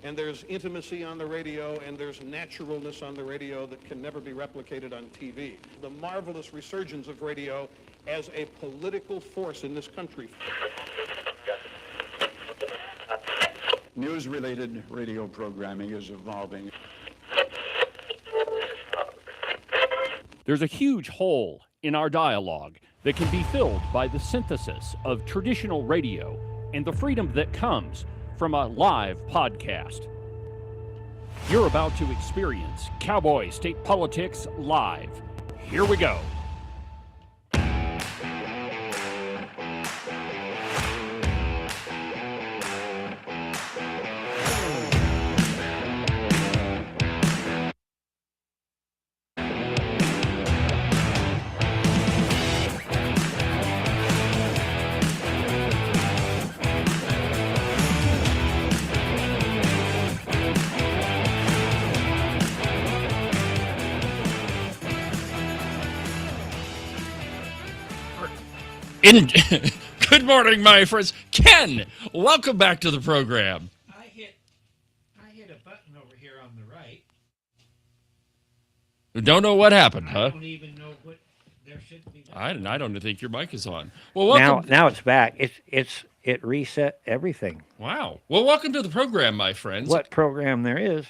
and there's intimacy on the radio, and there's naturalness on the radio that can never be replicated on TV. The marvelous resurgence of radio as a political force in this country. News-related radio programming is evolving. There's a huge hole in our dialogue that can be filled by the synthesis of traditional radio and the freedom that comes from a live podcast. You're about to experience Cowboy State Politics live. Here we go. Good morning, my friends. Ken, welcome back to the program. I hit a button over here on the right. Don't know what happened, huh? I don't even know what there should be. I don't think your mic is on. Well, welcome. Now it's back. It reset everything. Wow. Well, welcome to the program, my friends. What program there is?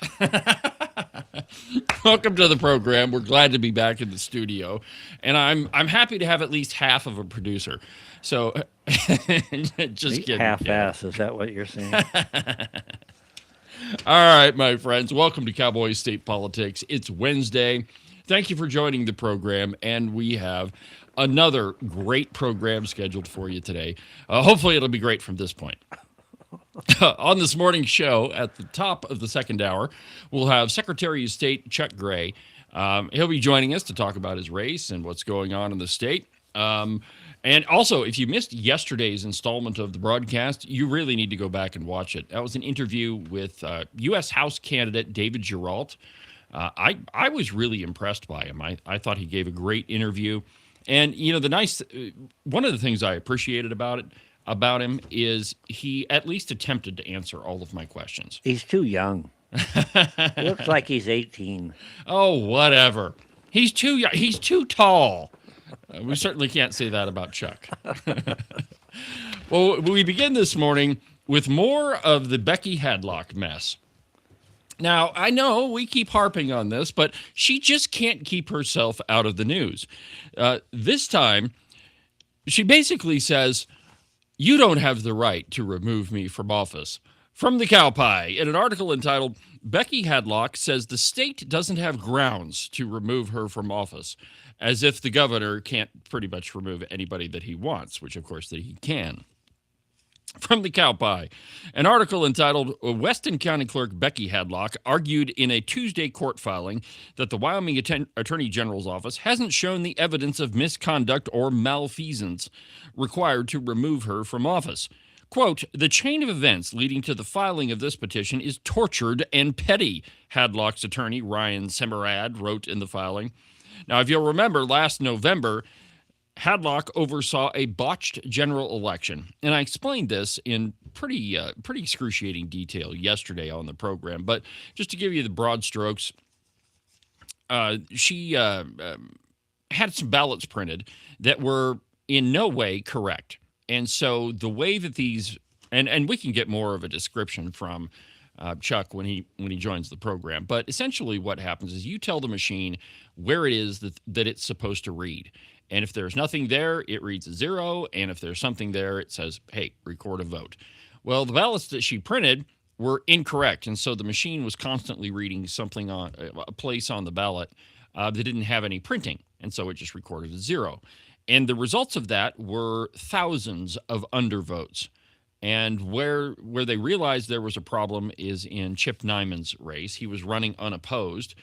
Welcome to the program. We're glad to be back in the studio, and I'm happy to have at least half of a producer. So, just kidding. Half-ass, is that what you're saying? All right, my friends. Welcome to Cowboy State Politics. It's Wednesday. Thank you for joining the program, and we have another great program scheduled for you today. Hopefully, it'll be great from this point. On this morning's show, at the top of the second hour, we'll have Secretary of State Chuck Gray. He'll be joining us to talk about his race and what's going on in the state. And also, if you missed yesterday's installment of the broadcast, you really need to go back and watch it. That was an interview with U.S. House candidate David Geralt. I was really impressed by him. I thought he gave a great interview. And, you know, one of the things I appreciated about him is he at least attempted to answer all of my questions. He's too young. Looks like he's 18. Oh, whatever. He's too young. He's too tall. We certainly can't say that about Chuck. Well, we begin this morning with more of the Becky Hadlock mess. Now, I know we keep harping on this, but she just can't keep herself out of the news. This time, she basically says, "You don't have the right to remove me from office." From the Cowboy, in an article entitled, "Becky Hadlock says the state doesn't have grounds to remove her from office," as if the governor can't pretty much remove anybody that he wants, which of course that he can. From the Cowboy, an article entitled, "Weston County Clerk Becky Hadlock argued in a Tuesday court filing that the Wyoming Attorney General's office hasn't shown the evidence of misconduct or malfeasance required to remove her from office. Quote, "The chain of events leading to the filing of this petition is tortured and petty," Hadlock's attorney, Ryan Semerad, wrote in the filing. Now, if you'll remember, last November, Hadlock oversaw a botched general election, and I explained this in pretty excruciating detail yesterday on the program. But just to give you the broad strokes, she had some ballots printed that were in no way correct, and so the way that these and we can get more of a description from Chuck when he joins the program. But essentially, what happens is you tell the machine where it is that it's supposed to read. And if there's nothing there, it reads a 0. And if there's something there, it says, "Hey, record a vote." Well, the ballots that she printed were incorrect. And so the machine was constantly reading something on a place on the ballot that didn't have any printing. And so it just recorded a 0. And the results of that were thousands of undervotes. And where they realized there was a problem is in Chip Nyman's race. He was running unopposed.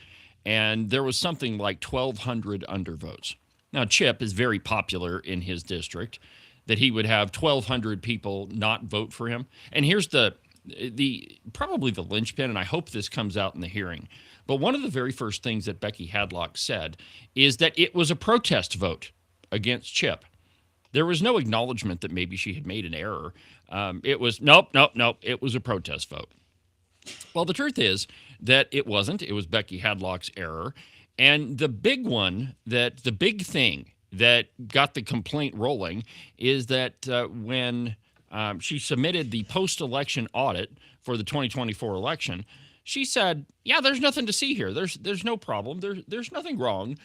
And there was something like 1,200 undervotes. Now, Chip is very popular in his district, that he would have 1,200 people not vote for him. And here's probably the linchpin, and I hope this comes out in the hearing. But one of the very first things that Becky Hadlock said is that it was a protest vote against Chip. There was no acknowledgement that maybe she had made an error. It was, nope, it was a protest vote. Well, the truth is that it wasn't. It was Becky Hadlock's error. And the big thing that got the complaint rolling is that when she submitted the post-election audit for the 2024 election, she said, "Yeah, there's nothing to see here. There's no problem. There's nothing wrong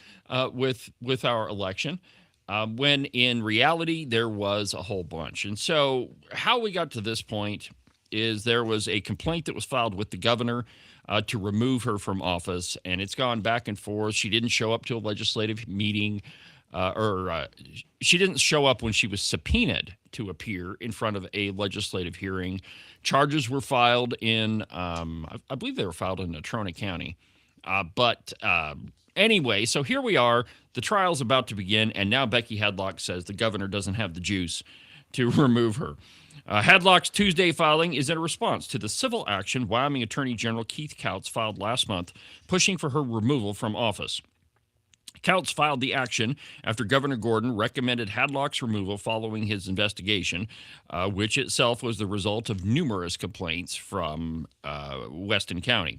with our election." When in reality there was a whole bunch. And so how we got to this point is there was a complaint that was filed with the governor to remove her from office, and it's gone back and forth. She didn't show up to a legislative meeting, she didn't show up when she was subpoenaed to appear in front of a legislative hearing. Charges were filed in, I believe they were filed in Natrona County. But anyway, so here we are. The trial's about to begin, and now Becky Hadlock says the governor doesn't have the juice to remove her. Hadlock's Tuesday filing is in a response to the civil action Wyoming Attorney General Keith Couts filed last month, pushing for her removal from office. Couts filed the action after Governor Gordon recommended Hadlock's removal following his investigation, which itself was the result of numerous complaints from Weston County.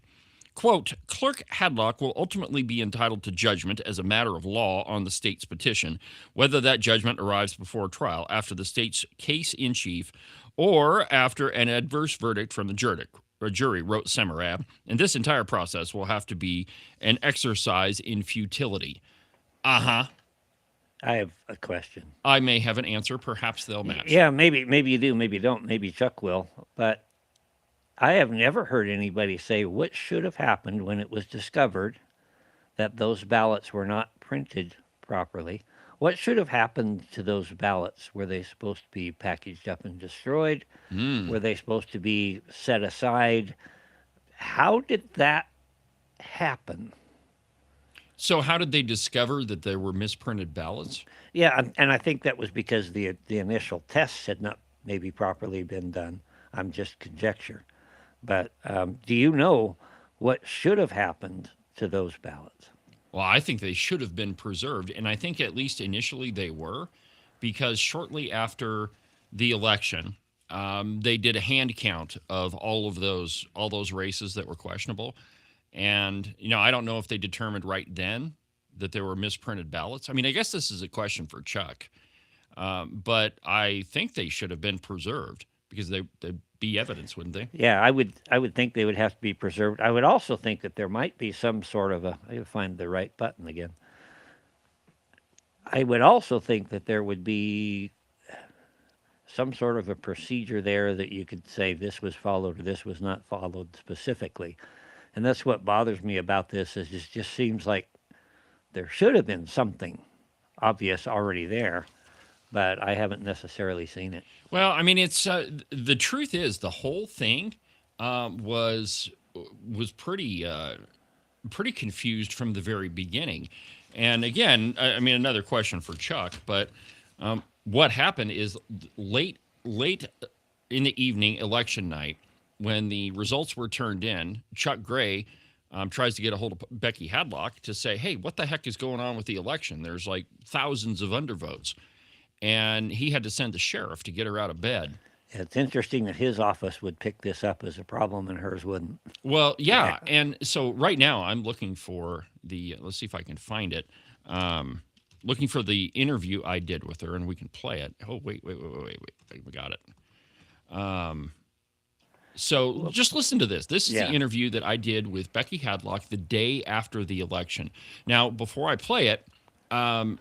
Quote, Clerk Hadlock will ultimately be entitled to judgment as a matter of law on the state's petition, whether that judgment arrives before trial after the state's case in chief or after an adverse verdict from the jury, wrote Semerab. And this entire process will have to be an exercise in futility. Uh-huh. I have a question. I may have an answer. Perhaps they'll match. Yeah, maybe you do, maybe you don't. Maybe Chuck will. But I have never heard anybody say what should have happened when it was discovered that those ballots were not printed properly. What should have happened to those ballots? Were they supposed to be packaged up and destroyed? Were they supposed to be set aside? How did that happen? So how did they discover that there were misprinted ballots? Yeah, and I think that was because the initial tests had not maybe properly been done. I'm just conjecture. But do you know what should have happened to those ballots? Well, I think they should have been preserved, and I think at least initially they were, because shortly after the election, they did a hand count of all those races that were questionable. And, I don't know if they determined right then that there were misprinted ballots. I mean, I guess this is a question for Chuck, but I think they should have been preserved because they'd be evidence, wouldn't they? Yeah, I would think they would have to be preserved. I would also think that there might be some sort of I gotta find the right button again. I would also think that there would be some sort of a procedure there that you could say this was followed or this was not followed specifically. And that's what bothers me about this is it just seems like there should have been something obvious already there, but I haven't necessarily seen it. Well, I mean, it's the truth is the whole thing was pretty confused from the very beginning. And again, I mean, another question for Chuck, but what happened is late in the evening, election night, when the results were turned in, Chuck Gray tries to get a hold of Becky Hadlock to say, hey, what the heck is going on with the election? There's like thousands of undervotes. And he had to send the sheriff to get her out of bed. It's interesting that his office would pick this up as a problem and hers wouldn't. Well, yeah. And so right now I'm looking for let's see if I can find it. Looking for the interview I did with her, and we can play it. Oh, wait. We got it. So just listen to this. This is the interview that I did with Becky Hadlock the day after the election. Now, before I play it, the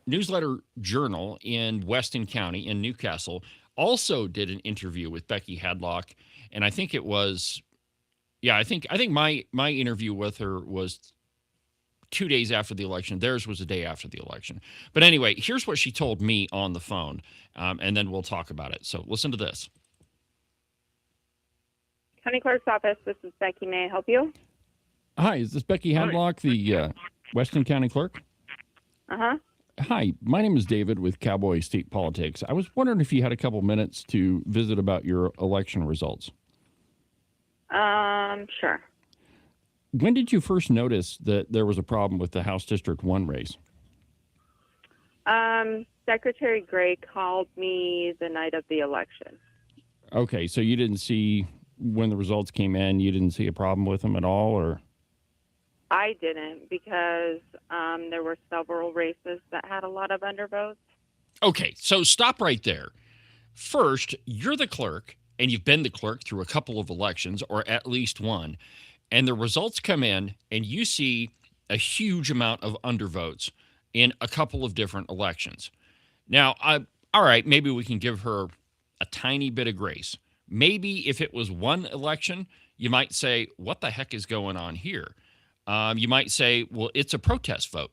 Newsletter Journal in Weston County in Newcastle also did an interview with Becky Hadlock, and I think it was, I think my interview with her was 2 days after the election. Theirs was a day after the election. But anyway, here's what she told me on the phone, and then we'll talk about it. So listen to this. County Clerk's Office, this is Becky. May I help you? Hi, is this Becky Hadlock, the Weston County Clerk? Uh-huh. Hi, my name is David with Cowboy State Politics. I was wondering if you had a couple minutes to visit about your election results. Sure. When did you first notice that there was a problem with the House District 1 race? Secretary Gray called me the night of the election. Okay, so you didn't see when the results came in, you didn't see a problem with them at all, or? I didn't because there were several races that had a lot of undervotes. Okay, so stop right there. First, you're the clerk, and you've been the clerk through a couple of elections, or at least one, and the results come in, and you see a huge amount of undervotes in a couple of different elections. Now, all right, maybe we can give her a tiny bit of grace. Maybe if it was one election, you might say, what the heck is going on here? You might say, well, it's a protest vote.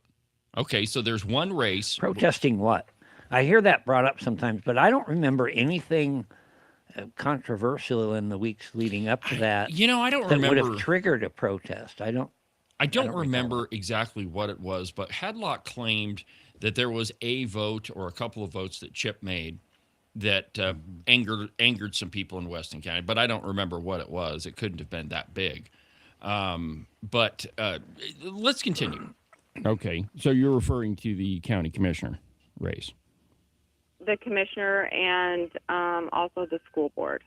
Okay, so there's one race. Protesting what? I hear that brought up sometimes, but I don't remember anything controversial in the weeks leading up to that. I don't that remember. Would have triggered a protest. I don't remember exactly what it was, but Hadlock claimed that there was a vote or a couple of votes that Chip made that angered some people in Weston County, but I don't remember what it was. It couldn't have been that big. But let's continue. Okay, so you're referring to the county commissioner race. The commissioner and also the school board.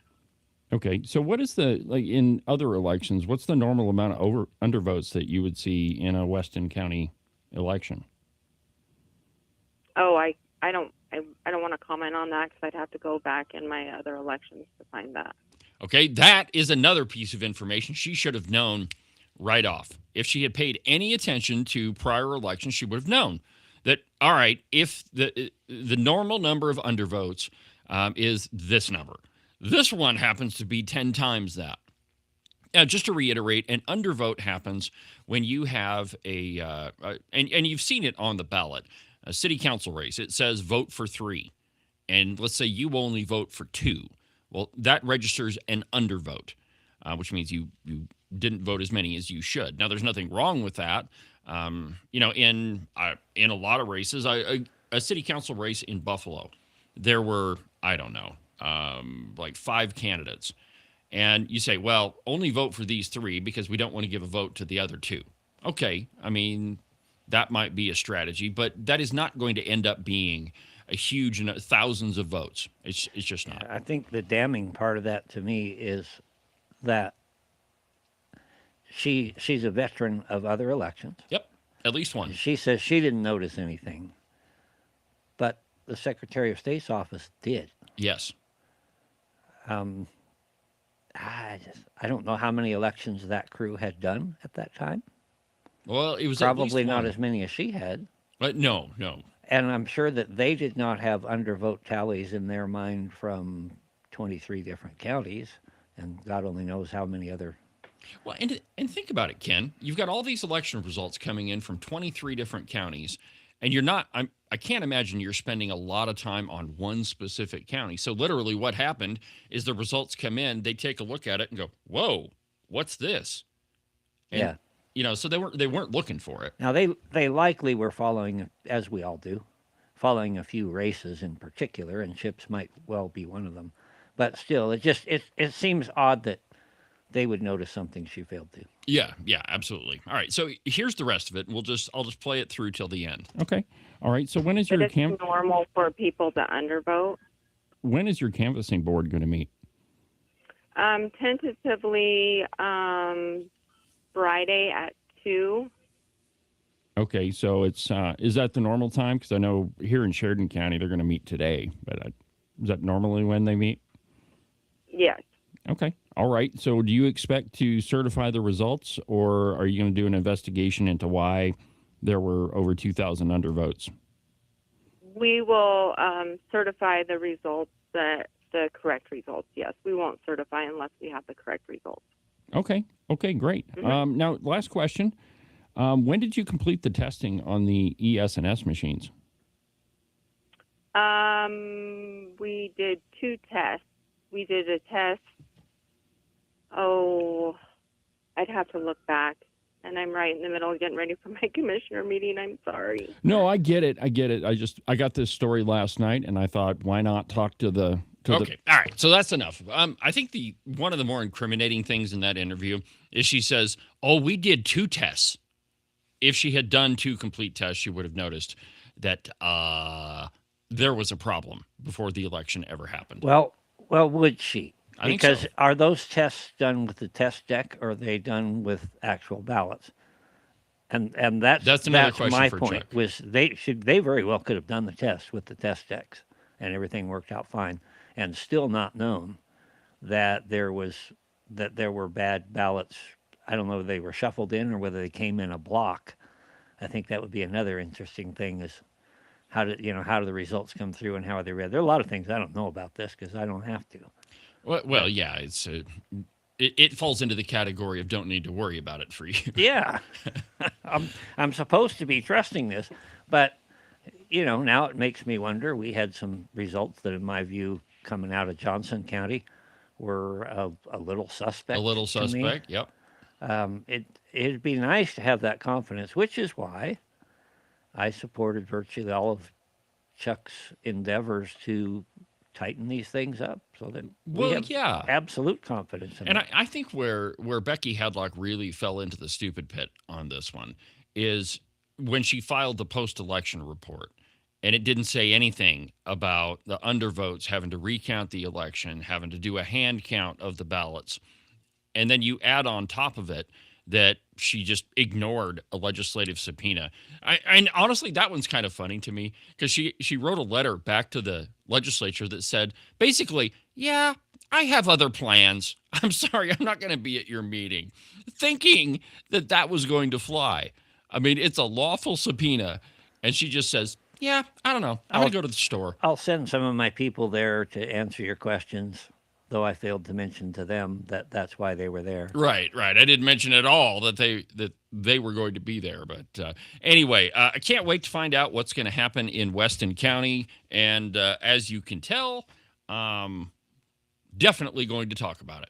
Okay, so what is in other elections, what's the normal amount of undervotes that you would see in a Weston County election? Oh, I don't want to comment on that because I'd have to go back in my other elections to find that. Okay, that is another piece of information she should have known right off. If she had paid any attention to prior elections, she would have known that, all right, if the normal number of undervotes is this number, this one happens to be 10 times that. Now, just to reiterate, an undervote happens when you have and you've seen it on the ballot, a city council race. It says vote for 3. And let's say you only vote for 2. Well, that registers an undervote, which means you didn't vote as many as you should. Now, there's nothing wrong with that. In a lot of races, a city council race in Buffalo, there were, I don't know, like 5 candidates. And you say, well, only vote for these 3 because we don't want to give a vote to the other 2. Okay, I mean, that might be a strategy, but that is not going to end up being a huge thousands of votes. It's just not. I think the damning part of that to me is that she's a veteran of other elections. Yep, at least one. She says she didn't notice anything, but the Secretary of State's office did. Yes. I don't know how many elections that crew had done at that time. Well, it was probably at least not one. as many as she had. But no. And I'm sure that they did not have undervote tallies in their mind from 23 different counties, and God only knows how many other. Well, and think about it, Ken. You've got all these election results coming in from 23 different counties, and you're not. I can't imagine you're spending a lot of time on one specific county. So literally, what happened is the results come in. They take a look at it and go, "Whoa, what's this?" And, Yeah. So they weren't looking for it. Now they likely were following, as we all do, following a few races in particular, and Chip's might well be one of them. But still, it seems odd that they would notice something she failed to. Yeah, absolutely. All right, so here's the rest of it. I'll just play it through till the end. Okay. All right. So when is But your it's normal for people to undervote. When is your canvassing board going to meet? Tentatively Friday at 2. Okay, so it's is that the normal time? Because I know here in Sheridan County they're going to meet today, but is that normally when they meet? Yes. Okay, all right. So do you expect to certify the results, or are you going to do an investigation into why there were over 2,000 undervotes? We will certify the results, the correct results. Yes, we won't certify unless we have the correct results. Okay, great. Mm-hmm. Now, last question. When did you complete the testing on the ES&S machines? We did 2 tests. We did a test. I'd have to look back. And I'm right in the middle of getting ready for my commissioner meeting. I'm sorry. No, I get it. I got this story last night, and I thought, why not talk to the... Okay. All right. So that's enough. I think one of the more incriminating things in that interview is she says, "Oh, we did 2 tests." If she had done 2 complete tests, she would have noticed that there was a problem before the election ever happened. Well, would she? I think Because so. are those tests done with the test deck, or are they done with actual ballots? And That's another that's question my for point. Chuck. Was they very well could have done the test with the test decks, and everything worked out fine, and still not known that there were bad ballots. I don't know if they were shuffled in or whether they came in a block. I think that would be another interesting thing, is how do the results come through and how are they read? There are a lot of things I don't know about this because I don't have to. Well, yeah, it falls into the category of don't need to worry about it for you. Yeah, I'm supposed to be trusting this, but now it makes me wonder. We had some results that, in my view, coming out of Johnson County, were a little A suspect little to me. suspect. Yep. It'd be nice to have that confidence, which is why I supported virtually all of Chuck's endeavors to tighten these things up so that we Well, have yeah. absolute confidence in And it. I think where Becky Hadlock really fell into the stupid pit on this one is when she filed the post-election report, and it didn't say anything about the undervotes having to recount the election, having to do a hand count of the ballots, and then you add on top of it that she just ignored a legislative subpoena. And honestly, that one's kind of funny to me because she wrote a letter back to the legislature that said basically, yeah, I have other plans. I'm sorry, I'm not going to be at your meeting, thinking that that was going to fly. I mean, it's a lawful subpoena, and she just says, yeah, I don't know. I'm going to go to the store. I'll send some of my people there to answer your questions, though I failed to mention to them that that's why they were there. Right. I didn't mention at all that they were going to be there, but anyway, I can't wait to find out what's going to happen in Weston County, and as you can tell, definitely going to talk about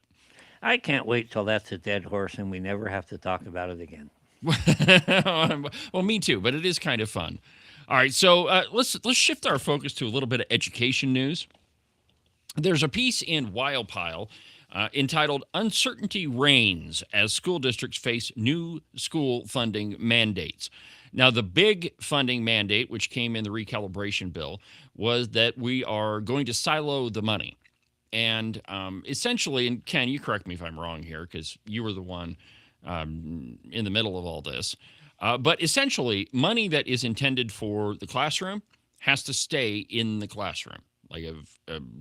I can't wait till that's a dead horse and we never have to talk about it again. it. Well, me too, but it is kind of fun. All right, so let's shift our focus to a little bit of education news. There's a piece in Wildpile entitled Uncertainty Reigns as School Districts Face New School Funding Mandates. Now, the big funding mandate, which came in the recalibration bill, was that we are going to silo the money. And essentially, and Ken, you correct me if I'm wrong here, because you were the one in the middle of all this. But essentially, money that is intended for the classroom has to stay in the classroom, like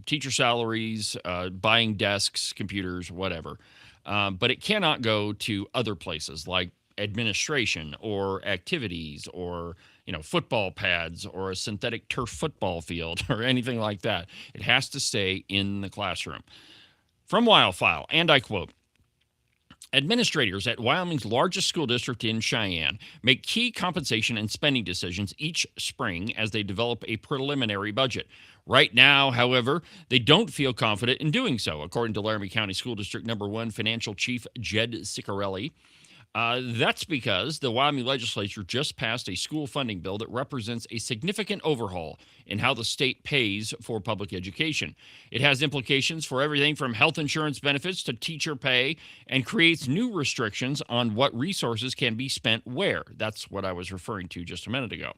teacher salaries, buying desks, computers, whatever. But it cannot go to other places like administration or activities or football pads or a synthetic turf football field or anything like that. It has to stay in the classroom. From Wildfile, and I quote, administrators at Wyoming's largest school district in Cheyenne make key compensation and spending decisions each spring as they develop a preliminary budget. Right now, however, they don't feel confident in doing so, according to Laramie County School District Number 1 Financial Chief Jed Ciccarelli. That's because the Wyoming legislature just passed a school funding bill that represents a significant overhaul in how the state pays for public education. It has implications for everything from health insurance benefits to teacher pay and creates new restrictions on what resources can be spent where. That's what I was referring to just a minute ago.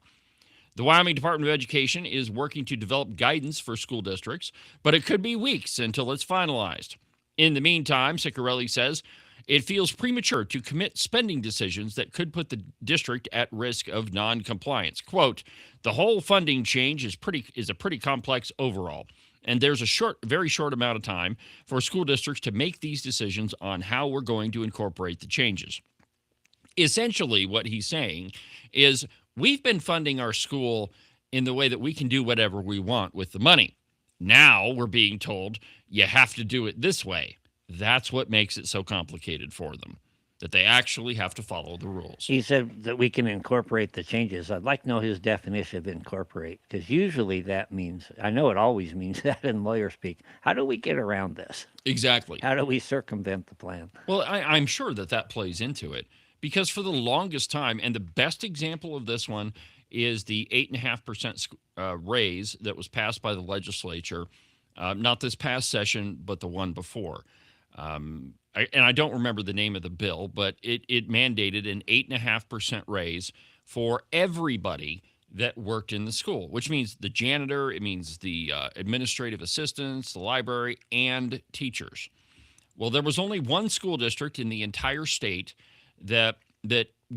The Wyoming Department of Education is working to develop guidance for school districts, but it could be weeks until it's finalized. In the meantime, Ciccarelli says, it feels premature to commit spending decisions that could put the district at risk of non-compliance. Quote, the whole funding change is a pretty complex overall, and there's a very short amount of time for school districts to make these decisions on how we're going to incorporate the changes. Essentially, what he's saying is we've been funding our school in the way that we can do whatever we want with the money. Now we're being told you have to do it this way. That's what makes it so complicated for them, that they actually have to follow the rules. He said that we can incorporate the changes. I'd like to know his definition of incorporate, because usually that means, I know it always means that in lawyer speak. How do we get around this? Exactly. How do we circumvent the plan? Well, I'm sure that plays into it, because for the longest time, and the best example of this one is the 8.5% raise that was passed by the legislature, not this past session, but the one before. I don't remember the name of the bill, but it mandated an 8.5% raise for everybody that worked in the school, which means the janitor, it means the administrative assistants, the library, and teachers. Well, there was only one school district in the entire state that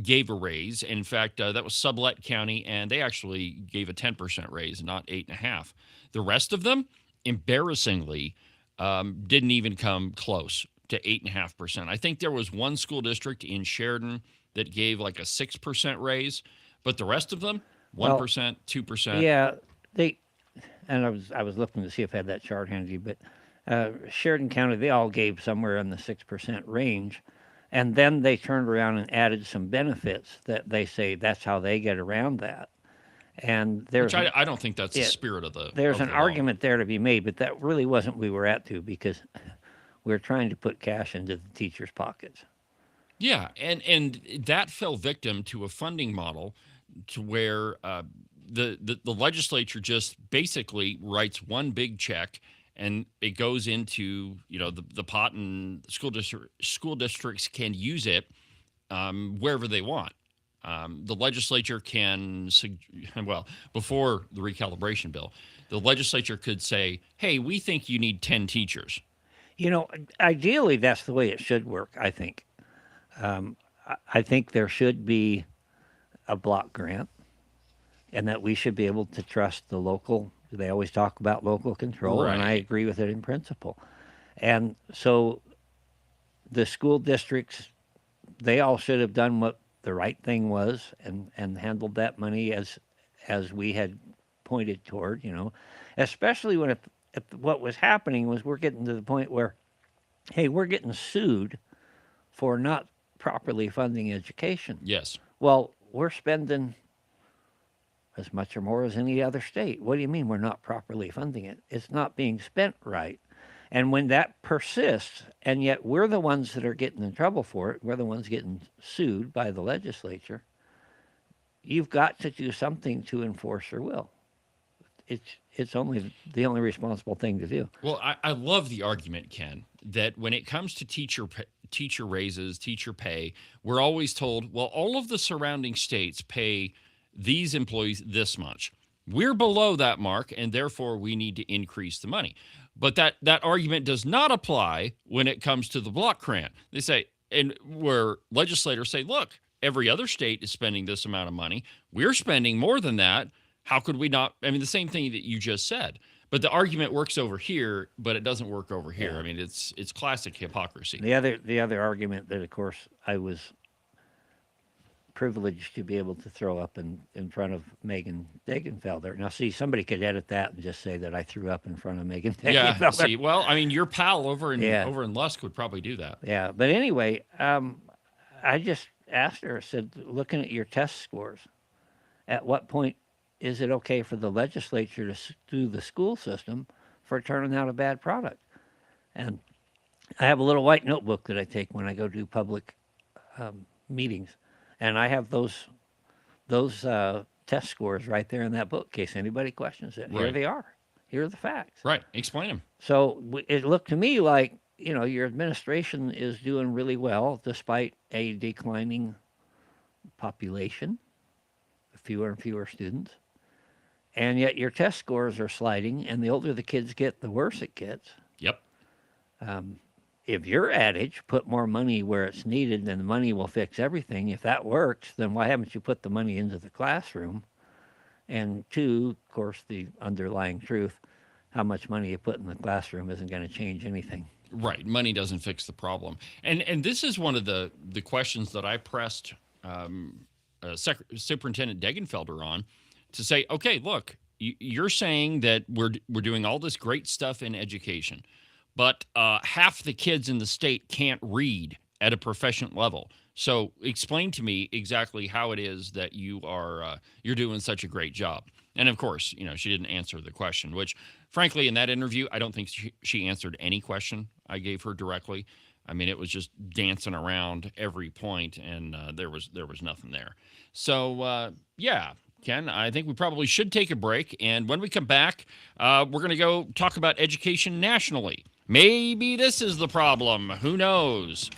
gave a raise. In fact, that was Sublette County, and they actually gave a 10% raise, not 8.5%. The rest of them, embarrassingly, didn't even come close to 8.5%. I think there was one school district in Sheridan that gave like a 6% raise, but the rest of them, 1%, 2%. Yeah, and I was looking to see if I had that chart handy, but Sheridan County, they all gave somewhere in the 6% range. And then they turned around and added some benefits that they say that's how they get around that. And there's Which I don't think that's the spirit of the. There's of an the law. argument there to be made, but that really wasn't what we were at to, because we're trying to put cash into the teachers' pockets. Yeah, and that fell victim to a funding model to where the legislature just basically writes one big check, and it goes into the pot, and school districts can use it wherever they want. The legislature can, before the recalibration bill, the legislature could say, "Hey, we think you need 10 teachers." Ideally, that's the way it should work, I think. I think there should be a block grant, and that we should be able to trust the local. They always talk about local control, and I agree with it in principle. And so the school districts, they all should have done what the right thing was and handled that money as we had pointed toward, especially when what was happening was we're getting to the point where, hey, we're getting sued for not properly funding education. Yes. Well, we're spending as much or more as any other state. What do you mean we're not properly funding it? It's not being spent right. And when that persists, and yet we're the ones that are getting in trouble for it, we're the ones getting sued by the legislature, you've got to do something to enforce your will. It's only the only responsible thing to do. Well, I love the argument, Ken, that when it comes to teacher raises, teacher pay, we're always told, well, all of the surrounding states pay these employees this much. We're below that mark, and therefore we need to increase the money. But that argument does not apply when it comes to the block grant. They say, and where legislators say, look, every other state is spending this amount of money. We're spending more than that. How could we not? I mean, the same thing that you just said. But the argument works over here, but it doesn't work over here. I mean, it's classic hypocrisy. The other argument that, of course, I was privileged to be able to throw up in front of Megan Degenfelder. Now, see, somebody could edit that and just say that I threw up in front of Megan Degenfelder. Yeah, see, well, I mean, your pal over in Lusk would probably do that. Yeah, but anyway, I just asked her, I said, looking at your test scores, at what point is it okay for the legislature to sue the school system for turning out a bad product? And I have a little white notebook that I take when I go do public meetings, and I have those test scores right there in that book in case anybody questions it. Here they are. Here are the facts. Right. Explain them. So it looked to me like, your administration is doing really well despite a declining population, fewer and fewer students. And yet your test scores are sliding, and the older the kids get, the worse it gets. Yep. If your adage, put more money where it's needed and the money will fix everything, if that works, then why haven't you put the money into the classroom? And two, of course, the underlying truth, how much money you put in the classroom isn't going to change anything. Right. Money doesn't fix the problem. And this is one of the questions that I pressed Superintendent Degenfelder on, to say, okay, look, you're saying that we're doing all this great stuff in education, but half the kids in the state can't read at a proficient level. So explain to me exactly how it is that you're doing such a great job. And of course, she didn't answer the question, which frankly, in that interview, I don't think she answered any question I gave her directly. I mean, it was just dancing around every point, and there was nothing there. So, yeah, Ken, I think we probably should take a break. And when we come back, we're going to go talk about education nationally. Maybe this is the problem. Who knows?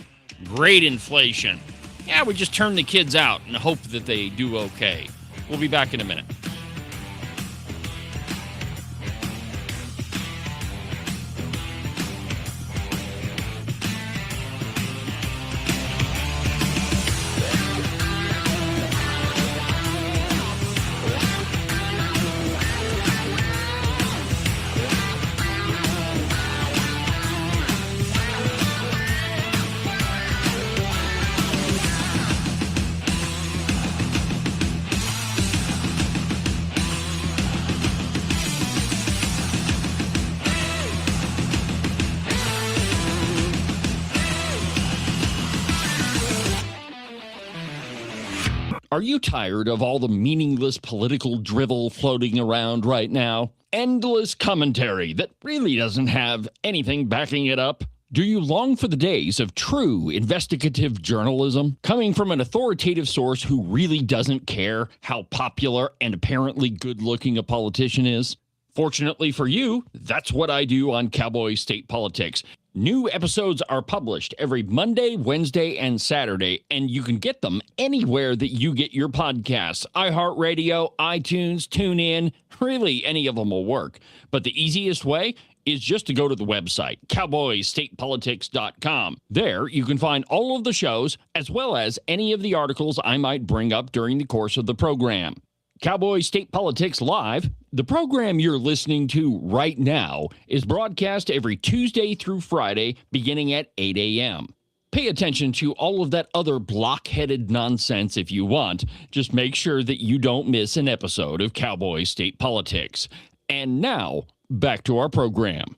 Great inflation. Yeah, we just turn the kids out and hope that they do okay. We'll be back in a minute. Are you tired of all the meaningless political drivel floating around right now? Endless commentary that really doesn't have anything backing it up? Do you long for the days of true investigative journalism coming from an authoritative source who really doesn't care how popular and apparently good-looking a politician is? Fortunately for you, that's what I do on Cowboy State Politics. New episodes are published every Monday, Wednesday, and Saturday, and you can get them anywhere that you get your podcasts. iHeartRadio, iTunes, TuneIn, really any of them will work. But the easiest way is just to go to the website, cowboystatepolitics.com. There, you can find all of the shows, as well as any of the articles I might bring up during the course of the program. Cowboy State Politics Live, the program you're listening to right now, is broadcast every Tuesday through Friday, beginning at 8 a.m. Pay attention to all of that other block-headed nonsense if you want. Just make sure that you don't miss an episode of Cowboy State Politics. And now, back to our program.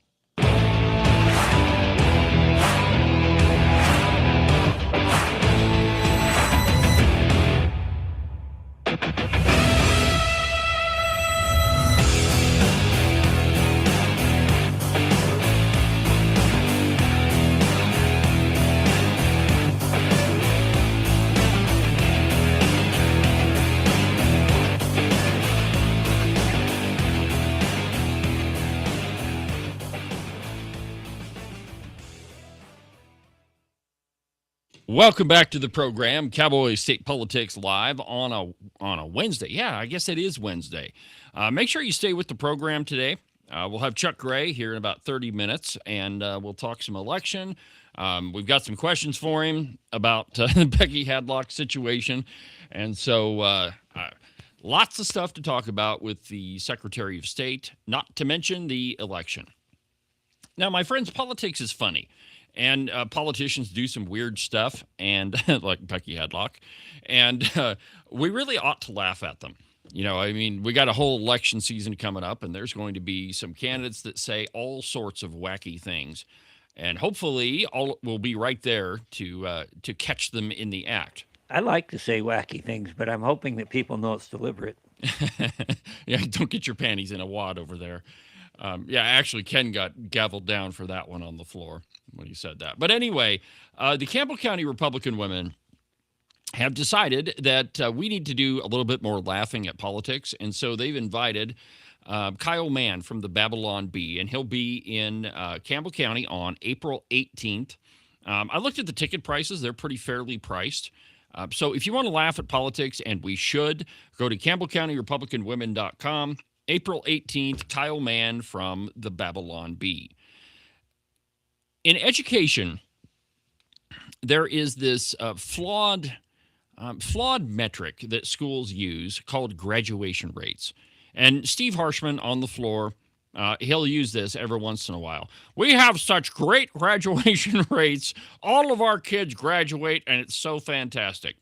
Welcome back to the program, Cowboy State Politics Live on a Wednesday. Yeah, I guess it is Wednesday. Make sure you stay with the program today. We'll have Chuck Gray here in about 30 minutes, and we'll talk some election. We've got some questions for him about the Becky Hadlock situation. And so lots of stuff to talk about with the Secretary of State, not to mention the election. Now, my friends, politics is funny. And politicians do some weird stuff, and like Becky Hadlock, and we really ought to laugh at them. You know, I mean, we got a whole election season coming up, and there's going to be some candidates that say all sorts of wacky things, and hopefully, all will be right there to catch them in the act. I like to say wacky things, but I'm hoping that people know it's deliberate. Yeah, don't get your panties in a wad over there. Yeah, actually, Ken got gavelled down for that one on the floor when he said that. But anyway, the Campbell County Republican women have decided that we need to do a little bit more laughing at politics. And so they've invited Kyle Mann from the Babylon Bee, and he'll be in Campbell County on April 18th. I looked at the ticket prices. They're pretty fairly priced. So if you want to laugh at politics, and we should, go to CampbellCountyRepublicanWomen.com. April 18th, Kyle Mann from the Babylon Bee. In education, there is this flawed metric that schools use called graduation rates. And Steve Harshman on the floor, he'll use this every once in a while. We have such great graduation rates. All of our kids graduate, and it's so fantastic.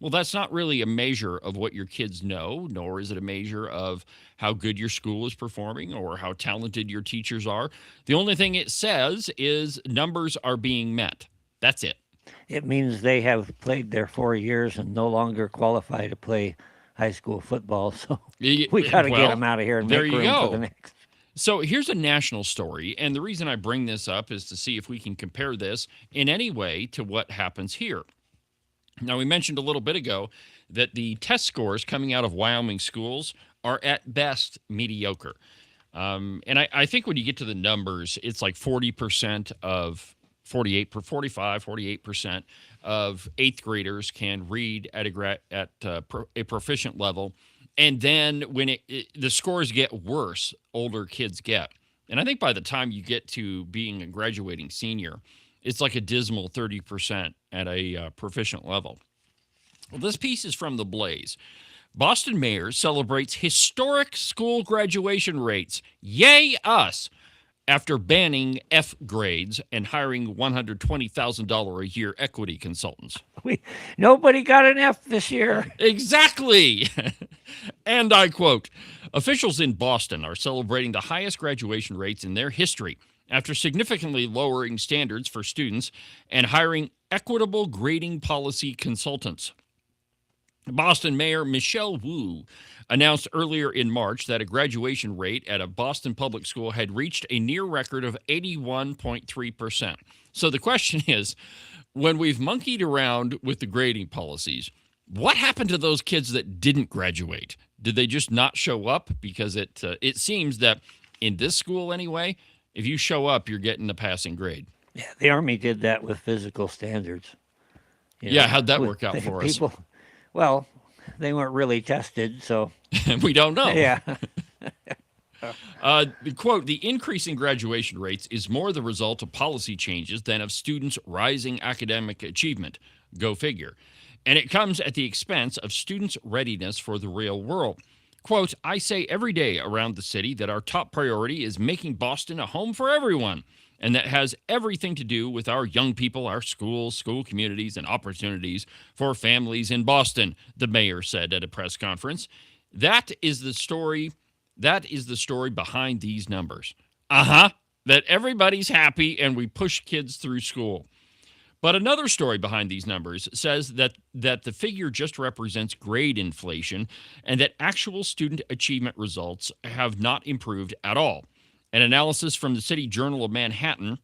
Well, that's not really a measure of what your kids know, nor is it a measure of how good your school is performing or how talented your teachers are. The only thing it says is numbers are being met. That's it. It means they have played their 4 years and no longer qualify to play high school football. So we got to get them out of here and make room for the next. So here's a national story, and the reason I bring this up is to see if we can compare this in any way to what happens here. Now, we mentioned a little bit ago that the test scores coming out of Wyoming schools are at best mediocre. And I think when you get to the numbers, it's like 40% of 48% of eighth graders can read at a proficient level. And then when the scores get worse, older kids get. And I think by the time you get to being a graduating senior, it's like a dismal 30% at a proficient level. Well, this piece is from The Blaze. Boston mayor celebrates historic school graduation rates. Yay us! After banning F grades and hiring $120,000 a year equity consultants. Nobody got an F this year. Exactly. And I quote, officials in Boston are celebrating the highest graduation rates in their history after significantly lowering standards for students and hiring equitable grading policy consultants. Boston Mayor Michelle Wu announced earlier in March that a graduation rate at a Boston public school had reached a near record of 81.3%. So the question is, when we've monkeyed around with the grading policies, what happened to those kids that didn't graduate? Did they just not show up? Because it seems that in this school anyway, if you show up, you're getting a passing grade. Yeah, the Army did that with physical standards. Yeah, how'd that work out for us? People, well, they weren't really tested, so We don't know. yeah. Quote, the increase in graduation rates is more the result of policy changes than of students' rising academic achievement. Go figure. And it comes at the expense of students' readiness for the real world. Quote, I say every day around the city that our top priority is making Boston a home for everyone. And that has everything to do with our young people, our schools, school communities, and opportunities for families in Boston, the mayor said at a press conference. That is the story. That is the story behind these numbers. That everybody's happy and we push kids through school. But another story behind these numbers says that the figure just represents grade inflation and that actual student achievement results have not improved at all. An analysis from the City Journal of Manhattan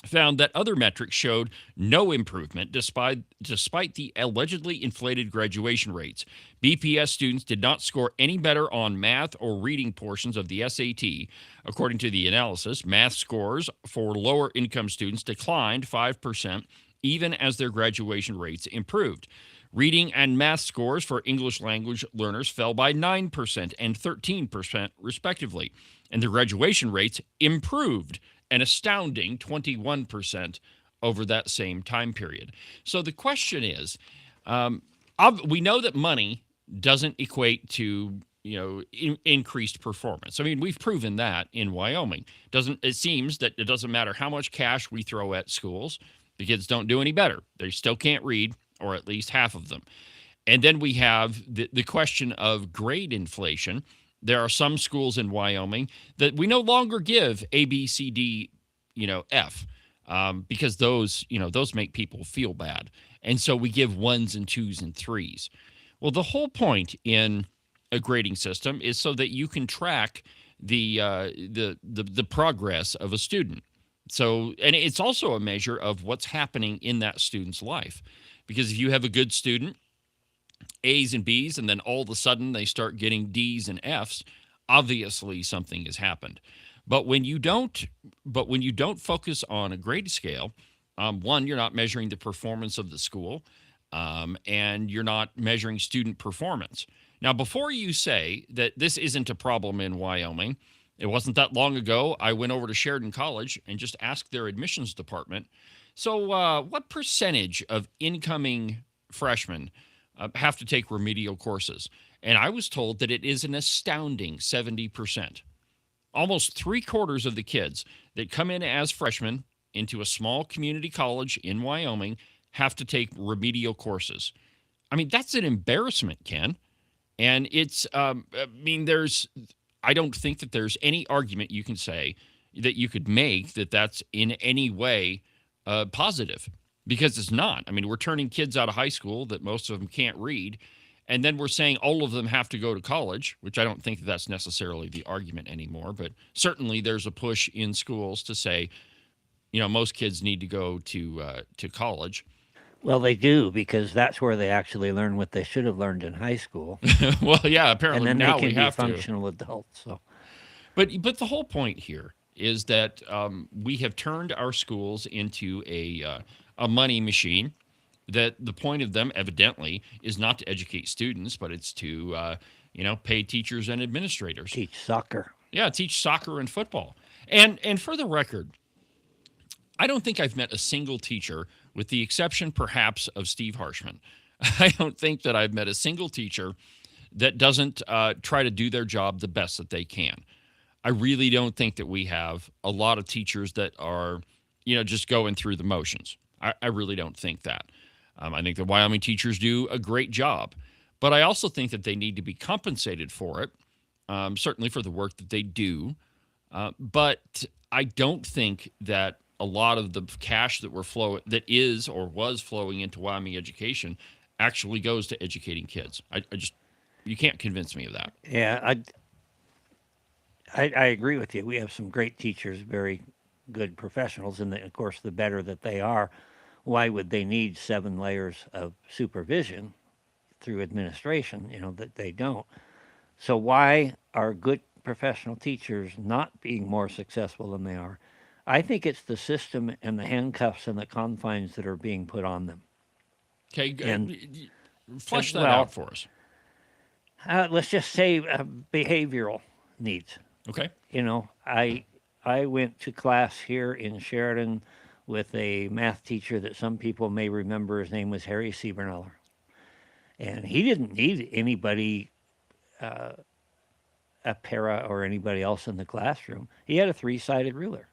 found that other metrics showed no improvement despite the allegedly inflated graduation rates. BPS students did not score any better on math or reading portions of the SAT. According to the analysis, math scores for lower income students declined 5% even as their graduation rates improved. Reading and math scores for English language learners fell by 9% and 13% respectively, and their graduation rates improved an astounding 21% over that same time period. So the question is, we know that money doesn't equate to increased performance. I mean, we've proven that in Wyoming. It seems that it doesn't matter how much cash we throw at schools, the kids don't do any better. They still can't read, or at least half of them. And then we have the question of grade inflation. There are some schools in Wyoming that we no longer give A, B, C, D, F, because those make people feel bad. And so we give 1s and 2s and 3s. Well, the whole point in a grading system is so that you can track the progress of a student. So, and it's also a measure of what's happening in that student's life. Because if you have a good student, A's and B's, and then all of a sudden they start getting D's and F's, obviously something has happened. But when you don't focus on a grade scale, one, you're not measuring the performance of the school, and you're not measuring student performance. Now, before you say that this isn't a problem in Wyoming, it wasn't that long ago, I went over to Sheridan College and just asked their admissions department, so what percentage of incoming freshmen have to take remedial courses? And I was told that it is an astounding 70%. Almost 3/4 of the kids that come in as freshmen into a small community college in Wyoming have to take remedial courses. I mean, that's an embarrassment, Ken. And it's, I don't think that there's any argument you can say that you could make that that's in any way positive, because it's not. I mean, we're turning kids out of high school that most of them can't read, and then we're saying all of them have to go to college, which I don't think that's necessarily the argument anymore. But certainly there's a push in schools to say, most kids need to go to college. Well, they do, because that's where they actually learn what they should have learned in high school. Well, yeah, apparently and then now they can we be have functional adults. So, but the whole point here is that we have turned our schools into a money machine. That the point of them, evidently, is not to educate students, but it's to pay teachers and administrators. Teach soccer. Yeah, teach soccer and football. And for the record, I don't think I've met a single teacher, with the exception perhaps of Steve Harshman. I don't think that I've met a single teacher that doesn't try to do their job the best that they can. I really don't think that we have a lot of teachers that are, just going through the motions. I really don't think that. I think the Wyoming teachers do a great job, but I also think that they need to be compensated for it, certainly for the work that they do. But I don't think that a lot of the cash that is or was flowing into Wyoming education actually goes to educating kids. I just, you can't convince me of that. Yeah, I agree with you. We have some great teachers, very good professionals, and of course, the better that they are, why would they need 7 layers of supervision through administration? That they don't. So why are good professional teachers not being more successful than they are? I think it's the system and the handcuffs and the confines that are being put on them. Okay, And flesh that well, out for us. let's just say behavioral needs. Okay. I went to class here in Sheridan with a math teacher that some people may remember. His name was Harry Siebernaller. And he didn't need anybody, a para or anybody else in the classroom. He had a 3-sided ruler.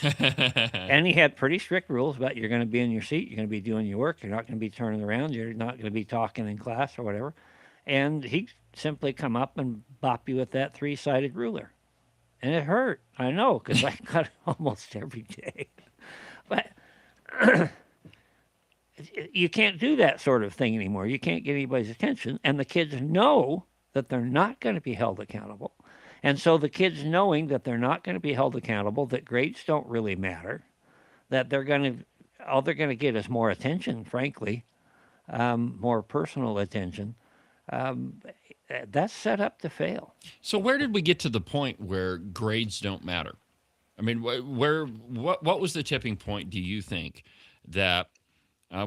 And he had pretty strict rules about you're going to be in your seat, you're going to be doing your work, you're not going to be turning around, you're not going to be talking in class or whatever. And he'd simply come up and bop you with that 3-sided ruler. And it hurt. I know, because I got it almost every day. But you can't do that sort of thing anymore. You can't get anybody's attention. And the kids know that they're not going to be held accountable. And so the kids knowing that they're not going to be held accountable, that grades don't really matter, that all they're going to get is more attention, frankly, more personal attention. That's set up to fail. So where did we get to the point where grades don't matter? I mean, what was the tipping point, do you think, that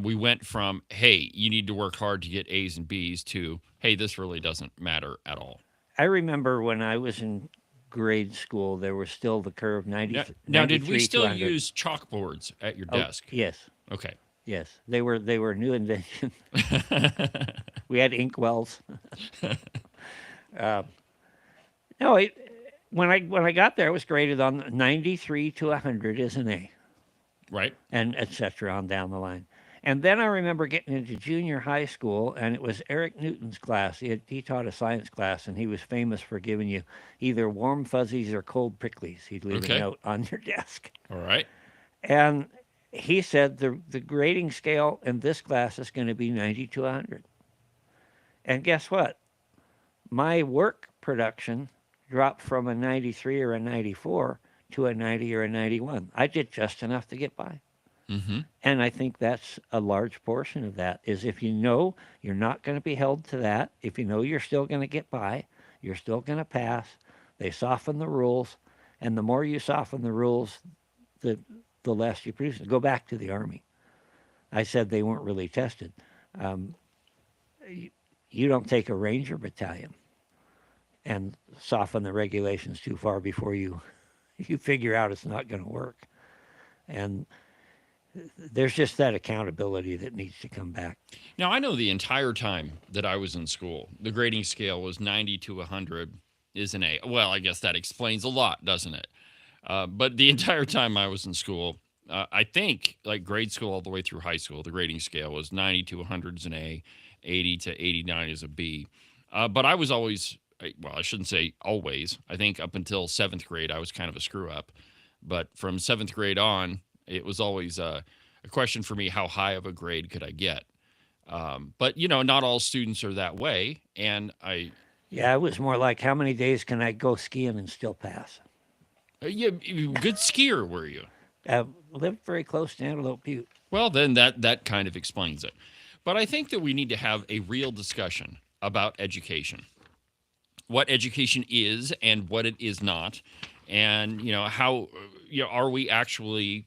we went from, hey, you need to work hard to get A's and B's, to, hey, this really doesn't matter at all? I remember when I was in grade school, there was still the curve 90. Now, did we still 100. use chalkboards at your desk? Yes. Okay. Yes, they were new invention. We had ink wells. No, when I got there, it was graded on 93 to 100 is an A, Right. and et cetera on down the line. And then I remember getting into junior high school, and it was Eric Newton's class. He taught a science class, and he was famous for giving you either warm fuzzies or cold pricklies. He'd leave a note on your desk. All right. And he said the grading scale in this class is going to be 90 to 100. And guess what? My work production dropped from a 93 or a 94 to a 90 or a 91. I did just enough to get by. Mm-hmm. And I think that's a large portion of that, is if you know you're not going to be held to that, if you know you're still going to get by, you're still going to pass, they soften the rules, and the more you soften the rules, the less you produce. Go back to the Army. I said they weren't really tested. You don't take a Ranger battalion and soften the regulations too far before you figure out it's not going to work. And there's just that accountability that needs to come back. Now, I know the entire time that I was in school, the grading scale was 90 to 100 is an A. Well, I guess that explains a lot, doesn't it? But the entire time I was in school, I think like grade school all the way through high school, the grading scale was 90 to 100 is an A, 80 to 89 is a B. But I was always, well, I shouldn't say always. I think up until 7th grade, I was kind of a screw up. But from 7th grade on, it was always a question for me, how high of a grade could I get? But, not all students are that way. And Yeah, it was more like, how many days can I go skiing and still pass? Yeah, good skier, were you? Lived very close to Antelope Butte. Well, then that kind of explains it. But I think that we need to have a real discussion about education. What education is and what it is not. And, how, are we actually,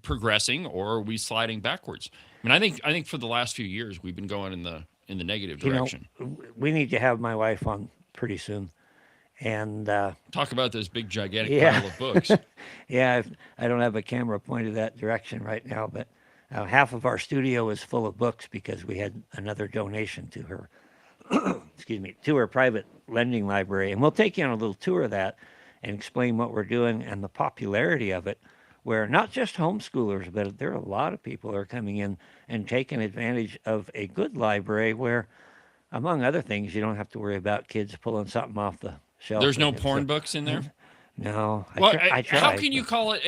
progressing, or are we sliding backwards? I mean, I think for the last few years, we've been going in the negative direction. We need to have my wife on pretty soon. And talk about this big, gigantic pile of books. Yeah, I don't have a camera pointed that direction right now, but half of our studio is full of books because we had another donation to her, to her private lending library. And we'll take you on a little tour of that and explain what we're doing and the popularity of it, where not just homeschoolers, but there are a lot of people who are coming in and taking advantage of a good library where, among other things, you don't have to worry about kids pulling something off the shelf. There's no porn books in there? No. I tried. How can you call it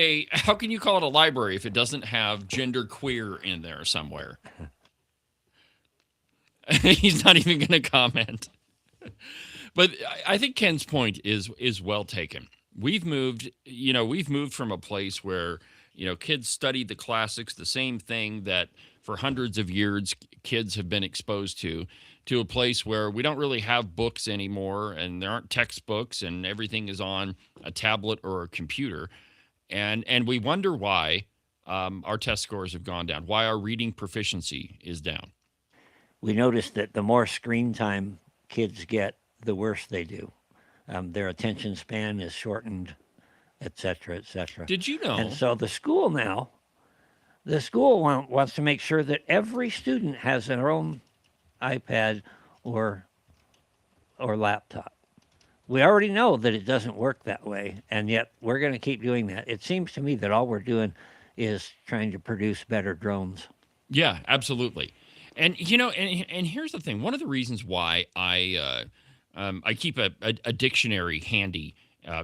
a library if it doesn't have gender queer in there somewhere? He's not even going to comment. But I think Ken's point is well taken. We've moved from a place where, kids studied the classics, the same thing that for hundreds of years kids have been exposed to a place where we don't really have books anymore, and there aren't textbooks, and everything is on a tablet or a computer. And we wonder why our test scores have gone down, why our reading proficiency is down. We noticed that the more screen time kids get, the worse they do. Their attention span is shortened, et cetera, et cetera. Did you know? And so the school wants to make sure that every student has their own iPad or laptop. We already know that it doesn't work that way, and yet we're going to keep doing that. It seems to me that all we're doing is trying to produce better drones. Yeah, absolutely. And and here's the thing. One of the reasons why I keep a dictionary handy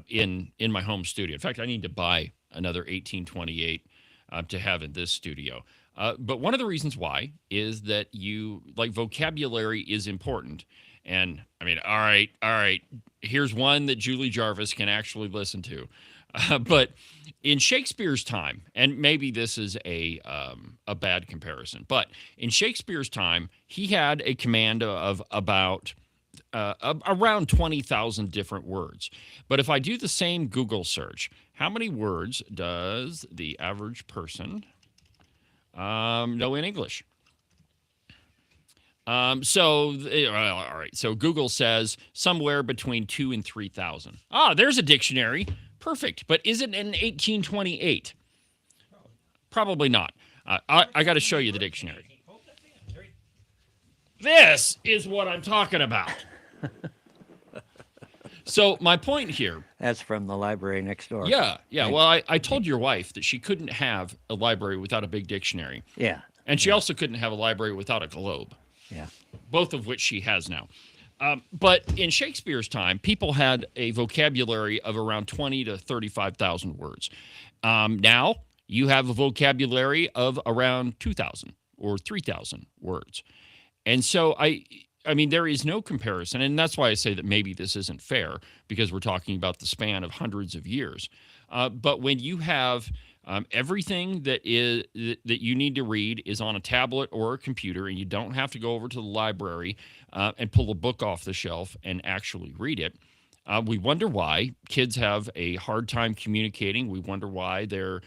in my home studio. In fact, I need to buy another 1828 to have in this studio. But one of the reasons why is that vocabulary is important. And I mean, all right. Here's one that Julie Jarvis can actually listen to. But in Shakespeare's time, and maybe this is a bad comparison, but in Shakespeare's time, he had a command of about around 20,000 different words. But if I do the same Google search, how many words does the average person know in English? All right. So Google says somewhere between 2,000 and 3,000. Ah, there's a dictionary. Perfect. But is it in 1828? Probably not. I got to show you the dictionary. This is what I'm talking about. So my point here. That's from the library next door. Yeah. Well, I told your wife that she couldn't have a library without a big dictionary. Yeah. And she also couldn't have a library without a globe. Yeah. Both of which she has now. But in Shakespeare's time, people had a vocabulary of around 20 to 35,000 words. Now you have a vocabulary of around 2,000 or 3,000 words. And so I mean, there is no comparison. And that's why I say that maybe this isn't fair, because we're talking about the span of hundreds of years. But when you have everything that you need to read is on a tablet or a computer, and you don't have to go over to the library and pull a book off the shelf and actually read it. We wonder why kids have a hard time communicating. We wonder why their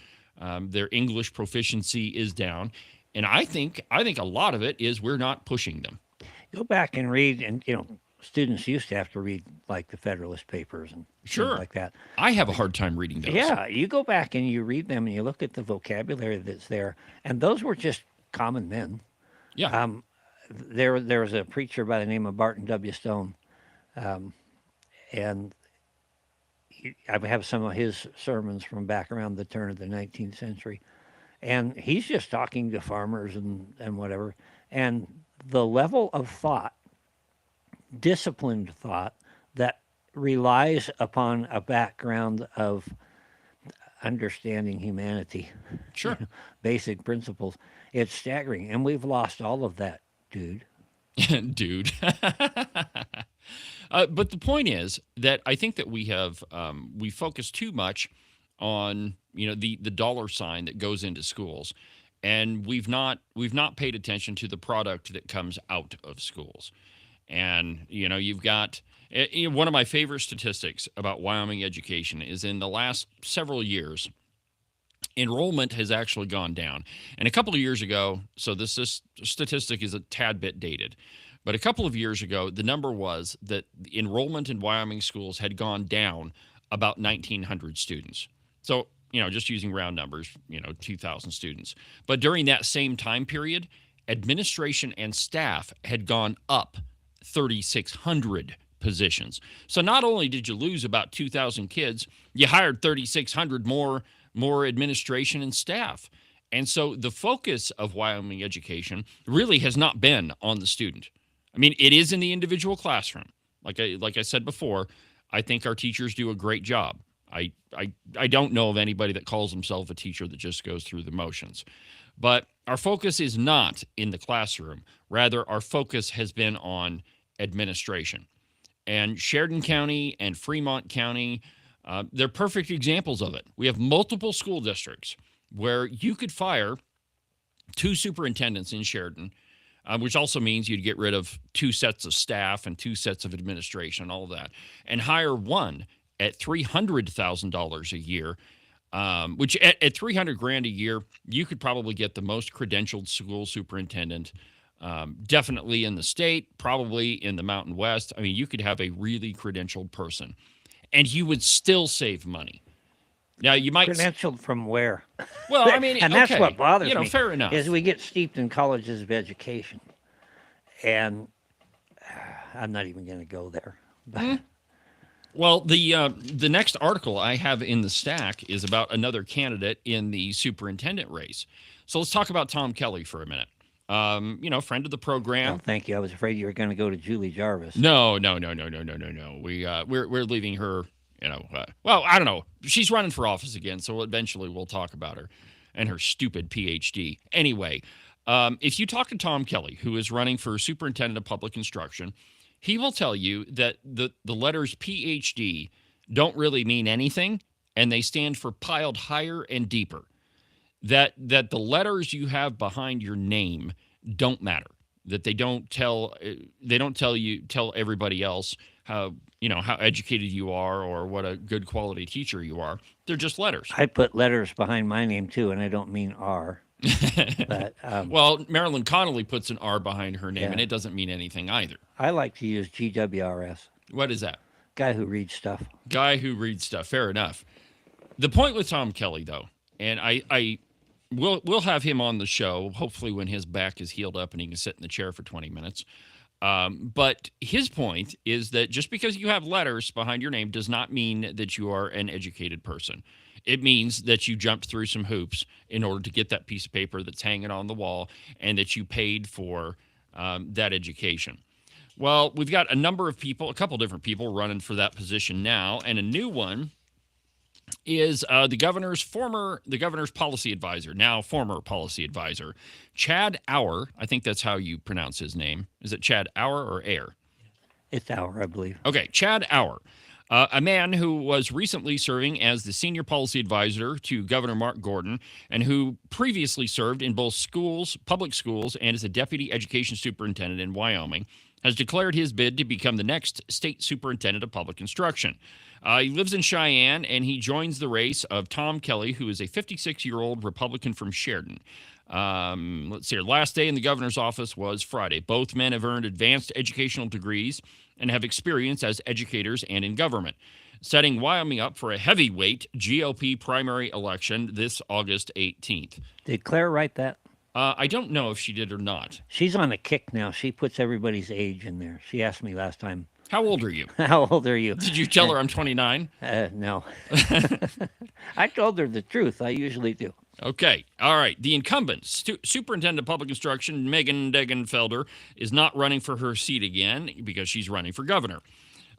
English proficiency is down. And I think a lot of it is we're not pushing them. Go back and read, and students used to have to read like the Federalist Papers and Sure. things like that. I have a hard time reading those. Yeah, you go back and you read them and you look at the vocabulary that's there, and those were just common men. Yeah. There was a preacher by the name of Barton W. Stone, and I have some of his sermons from back around the turn of the 19th century, and he's just talking to farmers and whatever, and the level of thought, disciplined thought, that relies upon a background of understanding humanity, Sure. basic principles. It's staggering, and we've lost all of that, dude. Dude. But the point is that I think that we have we focus too much on the dollar sign that goes into schools, and we've not paid attention to the product that comes out of schools. And you've got one of my favorite statistics about Wyoming education is in the last several years, enrollment has actually gone down. And a couple of years ago, so this statistic is a tad bit dated, but a couple of years ago, the number was that the enrollment in Wyoming schools had gone down about 1,900 students. So, just using round numbers, 2,000 students. But during that same time period, administration and staff had gone up 3,600 positions. So not only did you lose about 2,000 kids, you hired 3,600 more administration and staff. And so the focus of Wyoming education really has not been on the student. I mean, it is in the individual classroom. Like I said before, I think our teachers do a great job. I don't know of anybody that calls themselves a teacher that just goes through the motions. But our focus is not in the classroom. Rather, our focus has been on administration. And Sheridan County and Fremont County, they're perfect examples of it. We have multiple school districts where you could fire 2 superintendents in Sheridan, which also means you'd get rid of 2 sets of staff and 2 sets of administration, all of that, and hire one at $300,000 a year, which at $300,000 a year, you could probably get the most credentialed school superintendent, definitely in the state, probably in the Mountain West. I mean, you could have a really credentialed person, and you would still save money. Now, you might... Credentialed from where? Well, I mean, and that's okay, what bothers me. Fair enough. Is we get steeped in colleges of education, and I'm not even going to go there. But Well, the next article I have in the stack is about another candidate in the superintendent race. So let's talk about Tom Kelly for a minute. Friend of the program. oh, thank you. I was afraid you were going to go to Julie Jarvis. No. We're leaving her. Well, I don't know. She's running for office again, so eventually we'll talk about her and her stupid PhD. Anyway, if you talk to Tom Kelly, who is running for superintendent of public instruction, he will tell you that the letters PhD don't really mean anything, and they stand for piled higher and deeper. That the letters you have behind your name don't matter. That they don't tell everybody else how educated you are or what a good quality teacher you are. They're just letters. I put letters behind my name too, and I don't mean R. But Well, Marilyn Connolly puts an R behind her name, Yeah. and it doesn't mean anything either. I like to use GWRS. What is that? Guy who reads stuff. Guy who reads stuff. Fair enough. The point with Tom Kelly, though, and we'll have him on the show, hopefully when his back is healed up and he can sit in the chair for 20 minutes. But his point is that just because you have letters behind your name does not mean that you are an educated person. It means that you jumped through some hoops in order to get that piece of paper that's hanging on the wall and that you paid for that education. Well, we've got a couple different people running for that position now, and a new one is the governor's policy advisor, now former policy advisor, Chad Auer. I think that's how you pronounce his name. Is it Chad Auer or Ayer? It's Auer, I believe. Okay, Chad Auer, a man who was recently serving as the senior policy advisor to Governor Mark Gordon and who previously served in both public schools, and as a deputy education superintendent in Wyoming, has declared his bid to become the next state superintendent of public instruction. He lives in Cheyenne, and he joins the race of Tom Kelly, who is a 56-year-old Republican from Sheridan. Let's see here. Last day in the governor's office was Friday. Both men have earned advanced educational degrees and have experience as educators and in government, setting Wyoming up for a heavyweight GOP primary election this August 18th. Did Claire write that? I don't know if she did or not. She's on a kick now. She puts everybody's age in there. She asked me last time, How old are you? how old are you? Did you tell her I'm 29? No. I told her the truth. I usually do. Okay. All right. The incumbent, Superintendent of Public Instruction, Megan Degenfelder, is not running for her seat again because she's running for governor.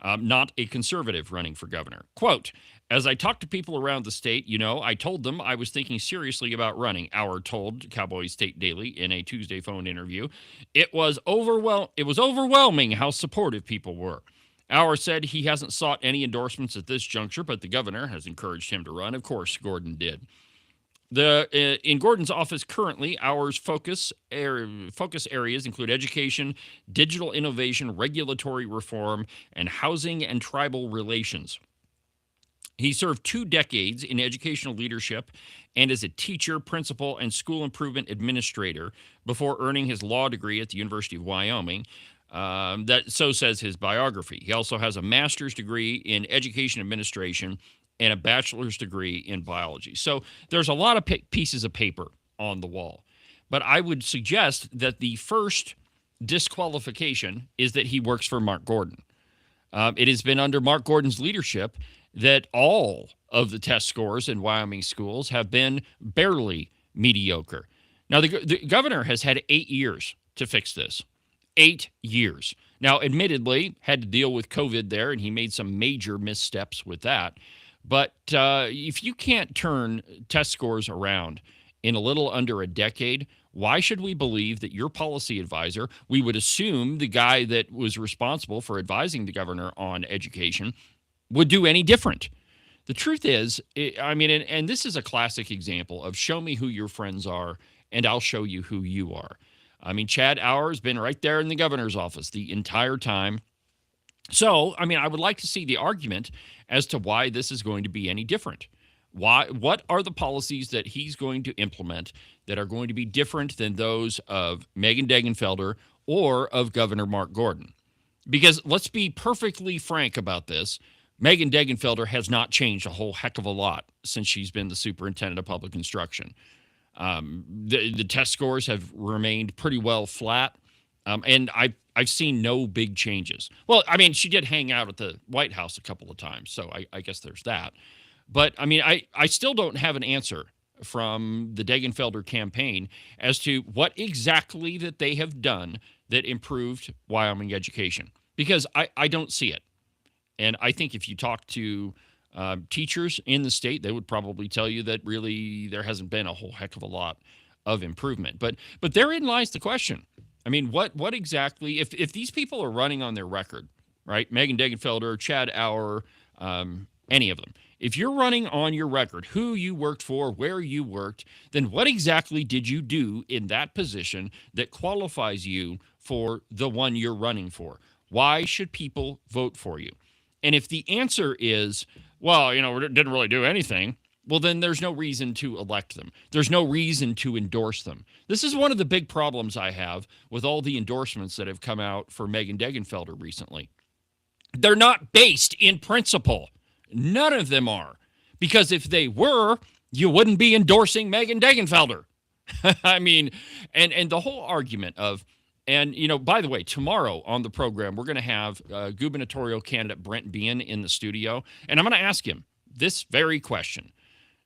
Not a conservative running for governor. Quote, as I talked to people around the state, I told them I was thinking seriously about running, Auer told Cowboy State Daily in a Tuesday phone interview. It was overwhelming how supportive people were. Auer said he hasn't sought any endorsements at this juncture, but the governor has encouraged him to run. Of course, Gordon did. In Gordon's office currently, Auer's focus areas include education, digital innovation, regulatory reform, and housing and tribal relations. He served 2 decades in educational leadership and as a teacher, principal, and school improvement administrator before earning his law degree at the University of Wyoming. So says his biography. He also has a master's degree in education administration and a bachelor's degree in biology. So there's a lot of pieces of paper on the wall. But I would suggest that the first disqualification is that he works for Mark Gordon. It has been under Mark Gordon's leadership that all of the test scores in Wyoming schools have been barely mediocre. Now, the governor has had 8 years to fix this. 8 years. Now, admittedly, had to deal with COVID there, and he made some major missteps with that. But if you can't turn test scores around in a little under a decade, why should we believe that your policy advisor, we would assume the guy that was responsible for advising the governor on education, would do any different? The truth is, and this is a classic example of show me who your friends are, and I'll show you who you are. I mean, Chad Auer's been right there in the governor's office the entire time. So, I would like to see the argument as to why this is going to be any different. What are the policies that he's going to implement that are going to be different than those of Megan Degenfelder or of Governor Mark Gordon? Because let's be perfectly frank about this. Megan Degenfelder has not changed a whole heck of a lot since she's been the superintendent of public instruction. The test scores have remained pretty well flat, and I've seen no big changes. Well, she did hang out at the White House a couple of times, so I guess there's that. But, I still don't have an answer from the Degenfelder campaign as to what exactly that they have done that improved Wyoming education, because I don't see it. And I think if you talk to teachers in the state, they would probably tell you that really there hasn't been a whole heck of a lot of improvement. But therein lies the question. What exactly, if these people are running on their record, right? Megan Degenfelder, Chad Auer, any of them. If you're running on your record, who you worked for, where you worked, then what exactly did you do in that position that qualifies you for the one you're running for? Why should people vote for you? And if the answer is, well, we didn't really do anything, well, then there's no reason to elect them. There's no reason to endorse them. This is one of the big problems I have with all the endorsements that have come out for Megan Degenfelder recently. They're not based in principle. None of them are. Because if they were, you wouldn't be endorsing Megan Degenfelder. And the whole argument of, and, by the way, tomorrow on the program, we're going to have gubernatorial candidate Brent Bean in the studio, and I'm going to ask him this very question.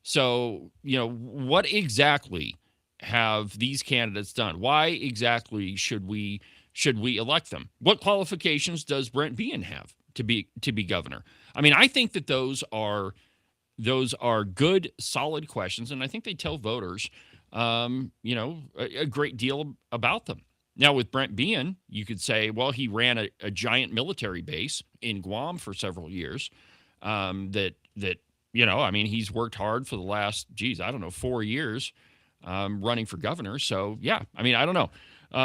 So, what exactly have these candidates done? Why exactly should we elect them? What qualifications does Brent Bean have to be governor? I think that those are good, solid questions, and I think they tell voters, a great deal about them. Now, with Brent Bean, you could say, well, he ran a giant military base in Guam for several years. He's worked hard for the last, 4 years running for governor. So, yeah, I don't know.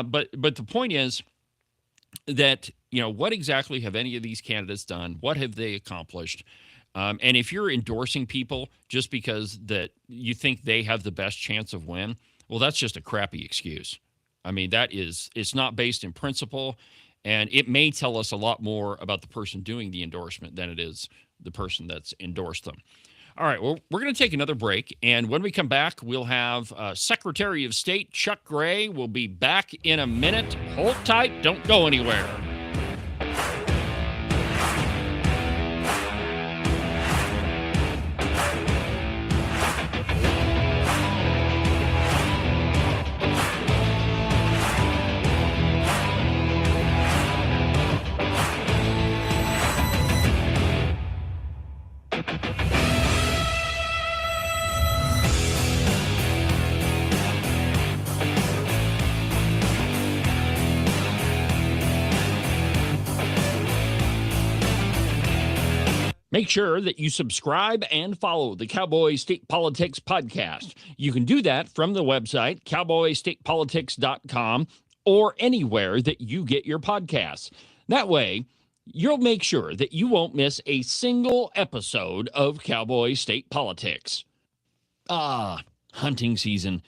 But the point is that, what exactly have any of these candidates done? What have they accomplished? And if you're endorsing people just because that you think they have the best chance of win, well, that's just a crappy excuse. It's not based in principle, and it may tell us a lot more about the person doing the endorsement than it is the person that's endorsed them. All right, well, we're going to take another break, and when we come back, we'll have Secretary of State Chuck Gray. Will be back in a minute. Hold tight. Don't go anywhere. Make sure that you subscribe and follow the Cowboy State Politics podcast. You can do that from the website, cowboystatepolitics.com, or anywhere that you get your podcasts. That way, you'll make sure that you won't miss a single episode of Cowboy State Politics. Hunting season.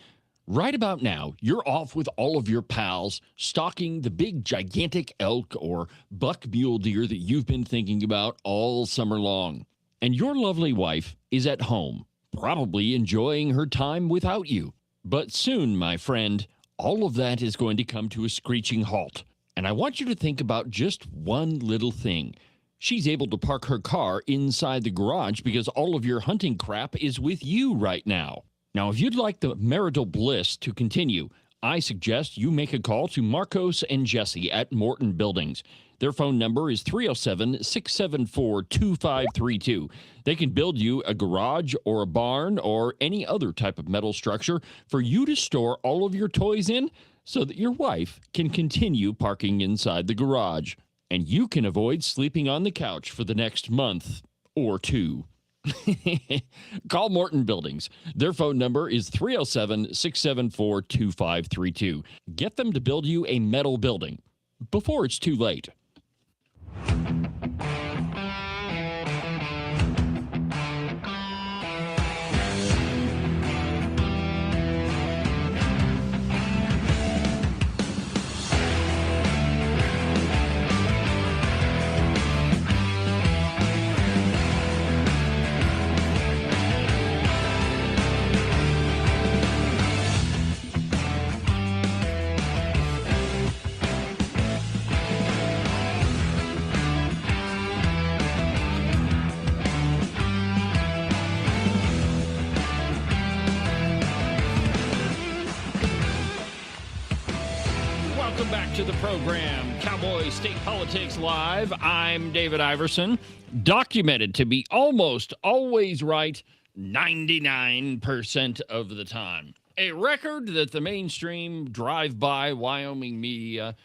Right about now, you're off with all of your pals, stalking the big gigantic elk or buck mule deer that you've been thinking about all summer long. And your lovely wife is at home, probably enjoying her time without you. But soon, my friend, all of that is going to come to a screeching halt. And I want you to think about just one little thing. She's able to park her car inside the garage because all of your hunting crap is with you right now. Now, if you'd like the marital bliss to continue, I suggest you make a call to Marcos and Jesse at Morton Buildings. Their phone number is 307-674-2532. They can build you a garage or a barn or any other type of metal structure for you to store all of your toys in so that your wife can continue parking inside the garage. And you can avoid sleeping on the couch for the next month or two. Call Morton Buildings. Their phone number is 307-674-2532. Get them to build you a metal building before it's too late. Welcome back to the program, Cowboy State Politics Live. I'm David Iverson, documented to be almost always right 99% of the time. A record that the mainstream drive-by Wyoming media,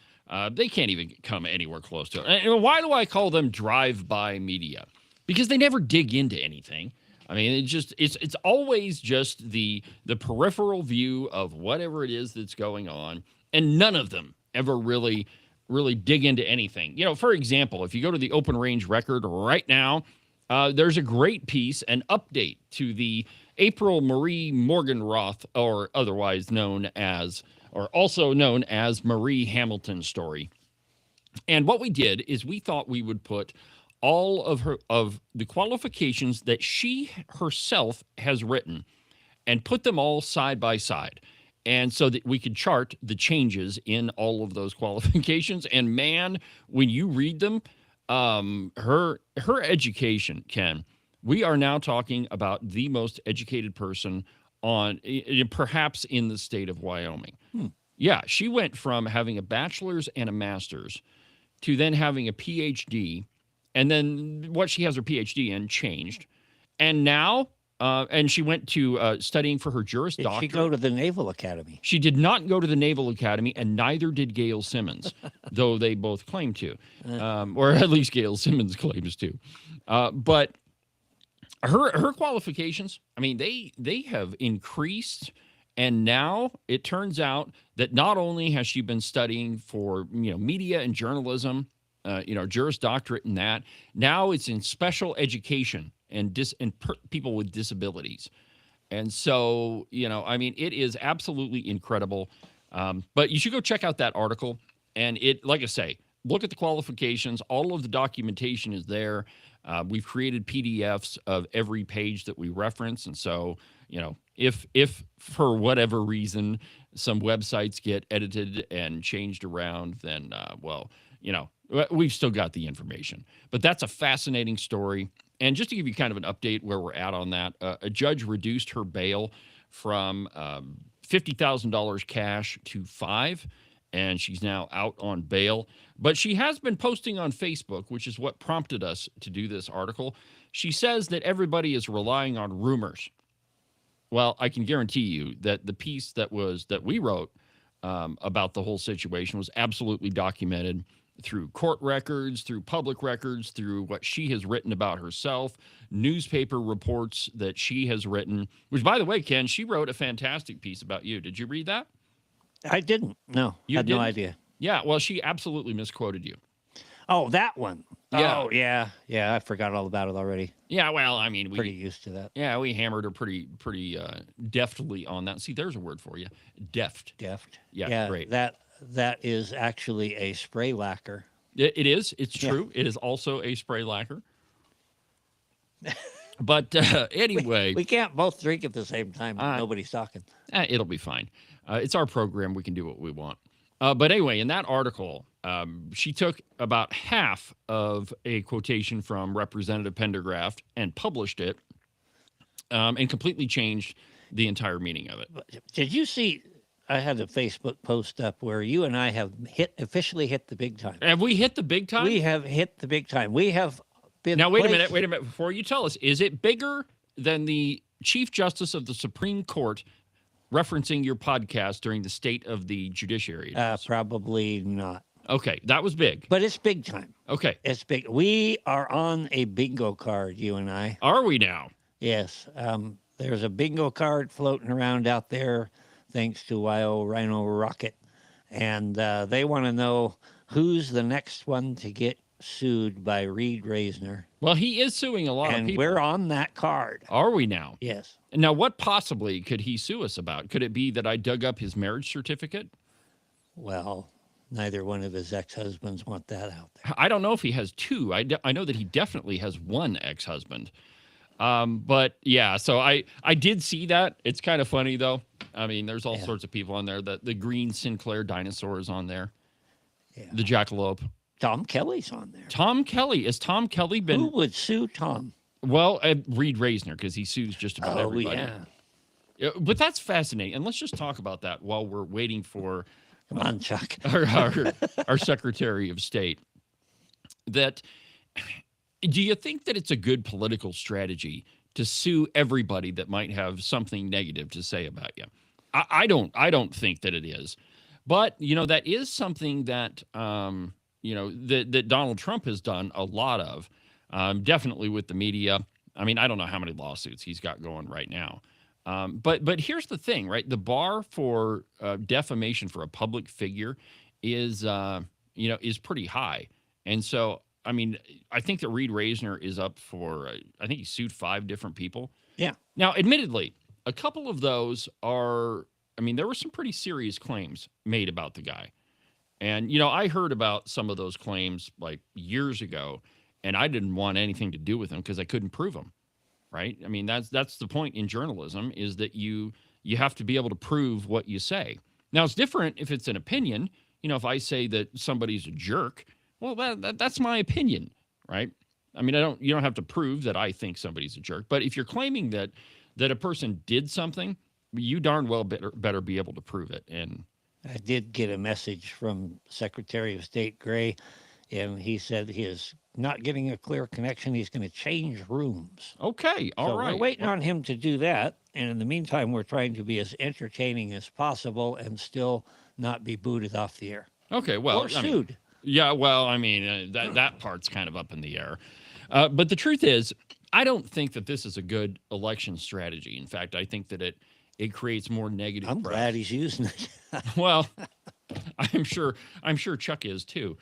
they can't even come anywhere close to it. And why do I call them drive-by media? Because they never dig into anything. I mean, it's always just the peripheral view of whatever it is that's going on, and none of them ever really dig into anything. You know, for example, if you go to the Open Range Record right now, there's a great piece, an update to the April Marie Morgenroth, or otherwise known as, or also known as Marie Hamilton story. And what we did is we thought we would put all of the qualifications that she herself has written and put them all side by side. And so that we could chart the changes in all of those qualifications. And man, when you read them, her education, Ken, we are now talking about the most educated person on perhaps in the state of Wyoming. Yeah, she went from having a bachelor's and a master's to then having a PhD. And then what she has her PhD in changed. And now, and she went to studying for her Juris Doctorate. Did she go to the Naval Academy? She did not go to the Naval Academy, and neither did Gail Simmons, though they both claim to, or at least Gail Simmons claims to. But her qualifications, I mean, they have increased, and now it turns out that not only has she been studying for media and journalism, Juris Doctorate in that, now it's in special education and people with disabilities. And so, I mean, it is absolutely incredible. But you should go check out that article. And it, like I say, look at the qualifications. All of the documentation is there. We've created PDFs of every page that we reference. And so, if for whatever reason some websites get edited and changed around, then, we've still got the information. But that's a fascinating story. And just to give you kind of an update where we're at on that, a judge reduced her bail from $50,000 cash to $5,000, and she's now out on bail. But she has been posting on Facebook, which is what prompted us to do this article. She says that everybody is relying on rumors. Well, I can guarantee you that the piece that we wrote about the whole situation was absolutely documented through court records, through public records, through what she has written about herself, newspaper reports that she has written, which, by the way, Ken, she wrote a fantastic piece about you. Did you read that? I didn't. No, You had didn't? no idea. Yeah, well, she absolutely misquoted you. Oh, that one. Yeah. Oh, yeah. Yeah, I forgot all about it already. Yeah, well, I mean, Pretty used to that. Yeah, we hammered her pretty deftly on that. See, there's a word for you. Deft. Deft. Yeah, great. That is actually a spray lacquer. It is. It's true. It is also a spray lacquer. But anyway. We can't both drink at the same time. Nobody's talking. It'll be fine. It's our program. We can do what we want. But anyway, in that article, she took about half of a quotation from Representative Pendergraft and published it and completely changed the entire meaning of it. Did you see I had a Facebook post up where you and I have officially hit the big time. Have we hit the big time? We have hit the big time. We have been. Now, wait a minute. Before you tell us, is it bigger than the Chief Justice of the Supreme Court referencing your podcast during the State of the Judiciary? Probably not. Okay, that was big. But it's big time. Okay. It's big. We are on a bingo card, you and I. Are we now? Yes. There's a bingo card floating around out there, thanks to Rhino Rocket. And they want to know who's the next one to get sued by Reed Reisner. Well, he is suing a lot of And people. we're on that card. Are we now? Yes. Now, what possibly could he sue us about? Could it be that I dug up his marriage certificate? Well, neither one of his ex-husbands want that out there. I don't know if he has two. I know that he definitely has one ex-husband. But yeah, so I did see that. It's kind of funny though. I mean, there's all sorts of people on there. The green Sinclair dinosaur is on there. Yeah. The jackalope. Tom Kelly's on there. Tom Kelly. Has Tom Kelly been? Who would sue Tom? Well, Reed Reisner, because he sues just about everybody. Yeah. Yeah, but that's fascinating. And let's just talk about that while we're waiting for Come on, Chuck. our Secretary of State. That, do you think that it's a good political strategy to sue everybody that might have something negative to say about you? I don't think that it is. But, that is something that, that Donald Trump has done a lot of, definitely with the media. I mean, I don't know how many lawsuits he's got going right now. But here's the thing, right? The bar for defamation for a public figure is pretty high. And so, I mean, I think that Reed Reisner is up for, I think he sued 5 different people. Yeah. Now, admittedly, a couple of those are, I mean, there were some pretty serious claims made about the guy. And, I heard about some of those claims like years ago, and I didn't want anything to do with them because I couldn't prove them. Right? I mean, that's the point in journalism, is that you have to be able to prove what you say. Now, it's different if it's an opinion. If I say that somebody's a jerk, well, that's my opinion, right? I mean, you don't have to prove that I think somebody's a jerk. But if you're claiming that a person did something, you darn well better be able to prove it. And I did get a message from Secretary of State Gray, and he said he is not getting a clear connection. He's going to change rooms. Okay, all right. We're waiting on him to do that. And in the meantime, we're trying to be as entertaining as possible and still not be booted off the air. Okay, well, Or sued. That part's kind of up in the air. But the truth is, I don't think that this is a good election strategy. In fact, I think that it creates more negative I'm press. glad he's using it. Well, I'm sure Chuck is too.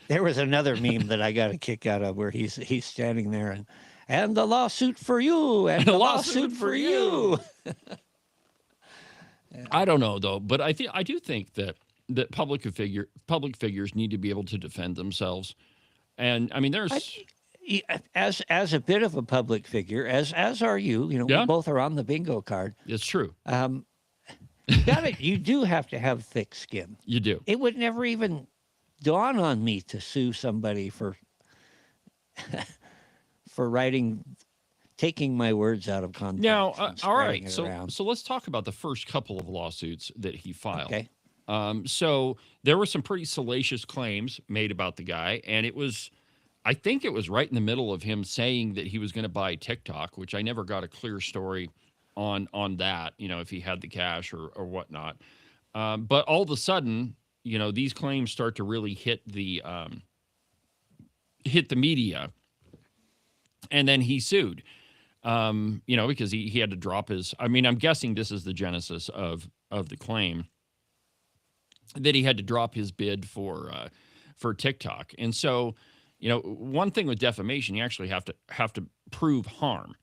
There was another meme that I got a kick out of where he's standing there and the lawsuit for you and the lawsuit for you. I don't know though, but I do think that public figures need to be able to defend themselves. And I mean, As a bit of a public figure, as are you, we both are on the bingo card. It's true. You do have to have thick skin. You do. It would never even dawn on me to sue somebody for taking my words out of context. Now, and all right. spreading it around. So let's talk about the first couple of lawsuits that he filed. Okay. So there were some pretty salacious claims made about the guy, and I think it was right in the middle of him saying that he was going to buy TikTok, which I never got a clear story on that, if he had the cash or whatnot. But all of a sudden, these claims start to really hit the media, and then he sued, because he had to drop his. I mean, I'm guessing this is the genesis of the claim that he had to drop his bid for TikTok, and so. One thing with defamation, you actually have to prove harm,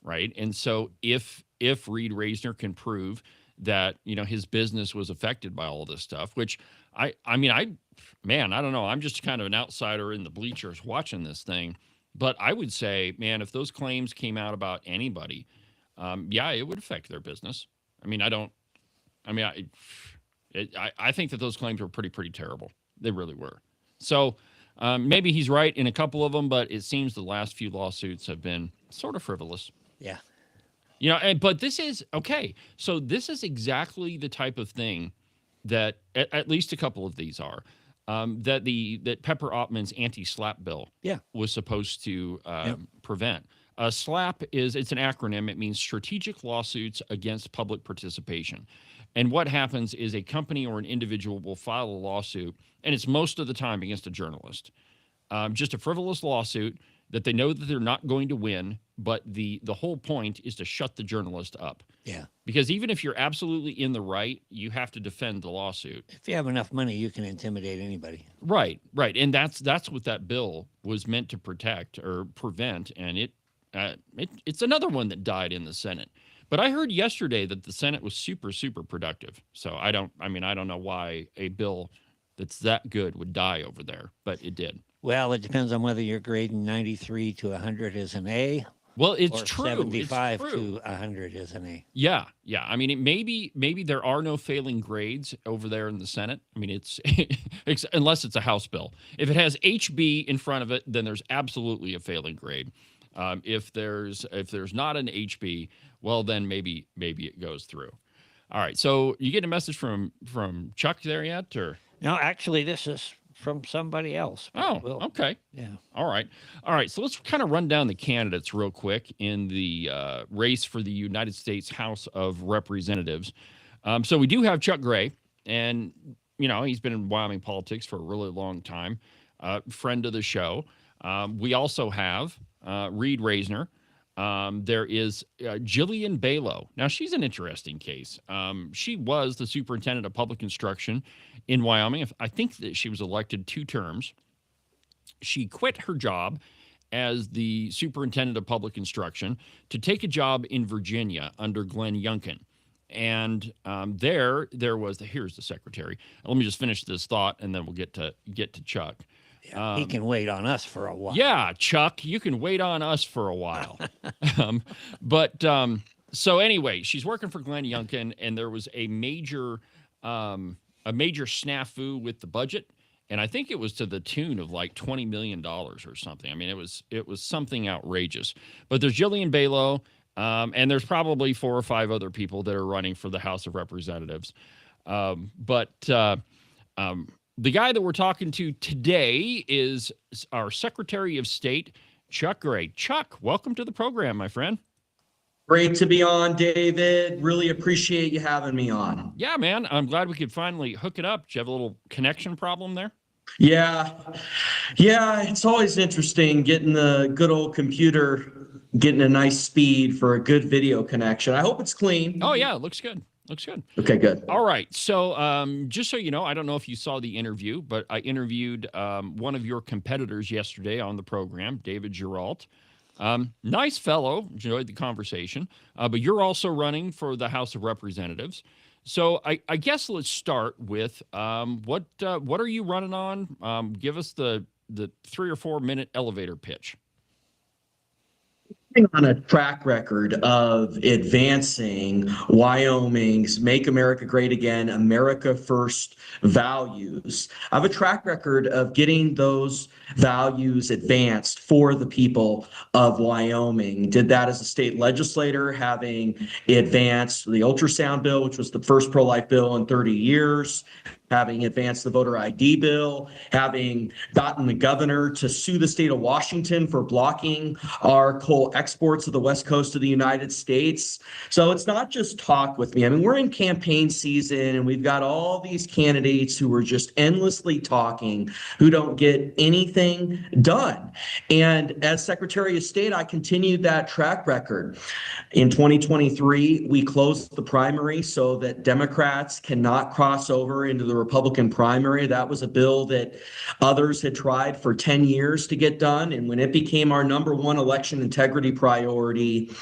right? And so if Reed Reisner can prove that his business was affected by all this stuff, which I don't know, I'm just kind of an outsider in the bleachers watching this thing, but I would say, man, if those claims came out about anybody, it would affect their business. I think that those claims were pretty terrible. They really were. So. Maybe he's right in a couple of them, but it seems the last few lawsuits have been sort of frivolous. Yeah. You know, but this is okay. So this is exactly the type of thing that at least a couple of these are that Pepper Ottman's anti-SLAPP bill Yeah. was supposed to prevent. SLAPP it's an acronym. It means strategic lawsuits against public participation. And what happens is a company or an individual will file a lawsuit, and it's most of the time against a journalist. Just a frivolous lawsuit that they know that they're not going to win, but the whole point is to shut the journalist up. Yeah. Because even if you're absolutely in the right, you have to defend the lawsuit. If you have enough money, you can intimidate anybody. Right, right. And that's what that bill was meant to protect or prevent, and it's another one that died in the Senate. But I heard yesterday that the Senate was super, super productive. So I don't know why a bill that's that good would die over there, but it did. Well, it depends on whether you're grading 93 to 100 as an A. Well, it's or true. 75 it's true. to 100 is an A. Yeah, yeah. I mean, maybe there are no failing grades over there in the Senate. I mean, it's unless it's a House bill. If it has HB in front of it, then there's absolutely a failing grade. If there's not an HB, well, then maybe it goes through. All right. So you get a message from Chuck there yet, or? No, actually, this is from somebody else. Oh, We'll- okay. Yeah. All right. So let's kind of run down the candidates real quick in the race for the United States House of Representatives. So we do have Chuck Gray, and, he's been in Wyoming politics for a really long time, friend of the show. We also have Reed Reisner. There is Jillian Balow. Now, she's an interesting case. She was the superintendent of public instruction in Wyoming. I think that she was elected 2 terms. She quit her job as the superintendent of public instruction to take a job in Virginia under Glenn Youngkin. And there was here's the secretary. Let me just finish this thought, and then we'll get to Chuck. He can wait on us for a while. Yeah, Chuck, you can wait on us for a while. So anyway, she's working for Glenn Youngkin, and there was a major snafu with the budget, and I think it was to the tune of like $20 million or something. I mean, it was something outrageous. But there's Jillian Balow, and there's probably 4 or 5 other people that are running for the House of Representatives. The guy that we're talking to today is our Secretary of State, Chuck Gray. Chuck, welcome to the program, my friend. Great to be on, David. Really appreciate you having me on. Yeah, man. I'm glad we could finally hook it up. Do you have a little connection problem there? Yeah, it's always interesting getting the good old computer, getting a nice speed for a good video connection. I hope it's clean. Oh, yeah, it looks good. Looks good. Okay, good. All right. So just so you know, I don't know if you saw the interview, but I interviewed one of your competitors yesterday on the program, David Geralt. Nice fellow, enjoyed the conversation. But you're also running for the House of Representatives. So I guess let's start with what are you running on? Give us the 3 or 4 minute elevator pitch. On a track record of advancing Wyoming's Make America Great Again, America First values. I have a track record of getting those values advanced for the people of Wyoming. Did that as a state legislator, having advanced the ultrasound bill, which was the first pro-life bill in 30 years, having advanced the voter ID bill, having gotten the governor to sue the state of Washington for blocking our coal exports to the west coast of the United States. So it's not just talk with me. I mean, we're in campaign season, and we've got all these candidates who are just endlessly talking, who don't get anything done. And as Secretary of State, I continued that track record. In 2023, we closed the primary so that Democrats cannot cross over into the Republican primary. That was a bill that others had tried for 10 years to get done. And when it became our #1 election integrity priority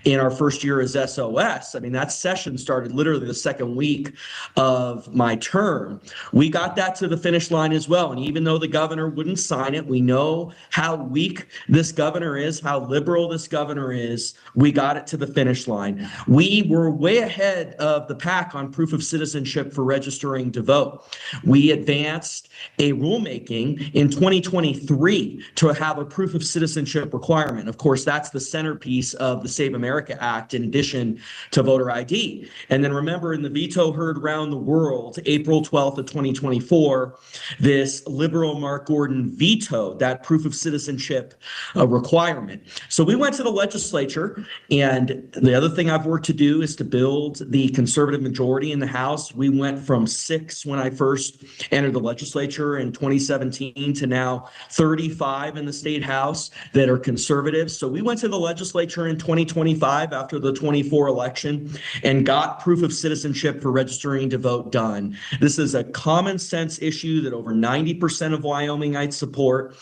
in our first year as SOS, I mean, that session started literally the second week of my term. We got that to the finish line as well. And even though the governor wouldn't sign it, we know how weak this governor is, how liberal this governor is. We got it to the finish line. We were way ahead of the pack on proof of citizenship for registering to vote. vote. We advanced a rulemaking in 2023 to have a proof of citizenship requirement. Of course, that's the centerpiece of the Save America Act in addition to voter ID. And then remember, in the veto heard around the world, April 12th of 2024, this liberal Mark Gordon vetoed that proof of citizenship requirement. So we went to the legislature, and the other thing I've worked to do is to build the conservative majority in the House. We went from 6 when I first entered the legislature in 2017 to now 35 in the state House that are conservatives. So we went to the legislature in 2025 after the 24 election and got proof of citizenship for registering to vote done. This is a common sense issue that over 90% of Wyomingites support,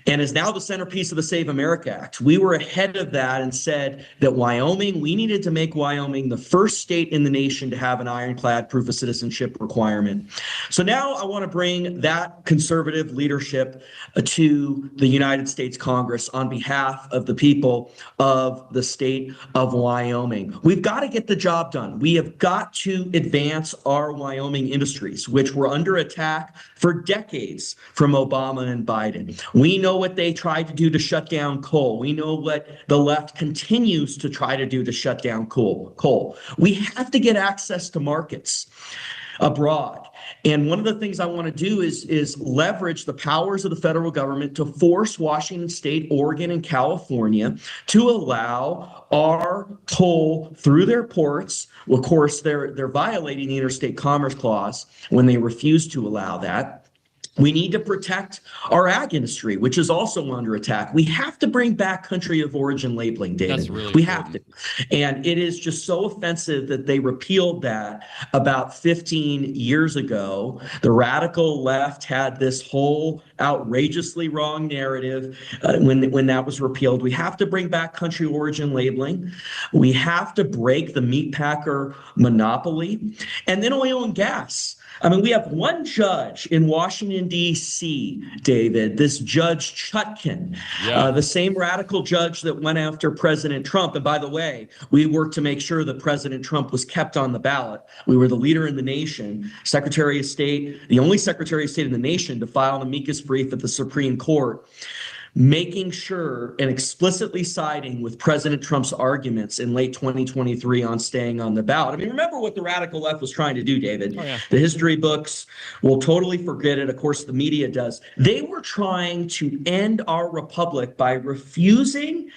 and is now the centerpiece of the Save America Act. We were ahead of that and said that we needed to make Wyoming the first state in the nation to have an ironclad proof of citizenship requirement. So now I want to bring that conservative leadership to the United States Congress on behalf of the people of the state of Wyoming. We've got to get the job done. We have got to advance our Wyoming industries, which were under attack for decades from Obama and Biden. We know what they tried to do to shut down coal. We know what the left continues to try to do to shut down coal. We have to get access to markets abroad. And one of the things I want to do is leverage the powers of the federal government to force Washington State, Oregon, and California to allow our coal through their ports. Well, of course, they're violating the Interstate Commerce Clause when they refuse to allow that. We need to protect our ag industry, which is also under attack. We have to bring back country of origin labeling, David. That's really we important. have to. And it is just so offensive that they repealed that about 15 years ago. The radical left had this whole outrageously wrong narrative when that was repealed. We have to bring back country origin labeling. We have to break the meat packer monopoly. And then oil and gas. I mean, we have one judge in Washington, D.C., David, this Judge Chutkan, the same radical judge that went after President Trump. And by the way, we worked to make sure that President Trump was kept on the ballot. We were the leader in the nation, Secretary of State, the only Secretary of State in the nation to file an amicus brief at the Supreme Court, making sure and explicitly siding with President Trump's arguments in late 2023 on staying on the ballot. I mean, remember what the radical left was trying to do, David. Oh, yeah. The history books will totally forget it. Of course, the media does. They were trying to end our republic by refusing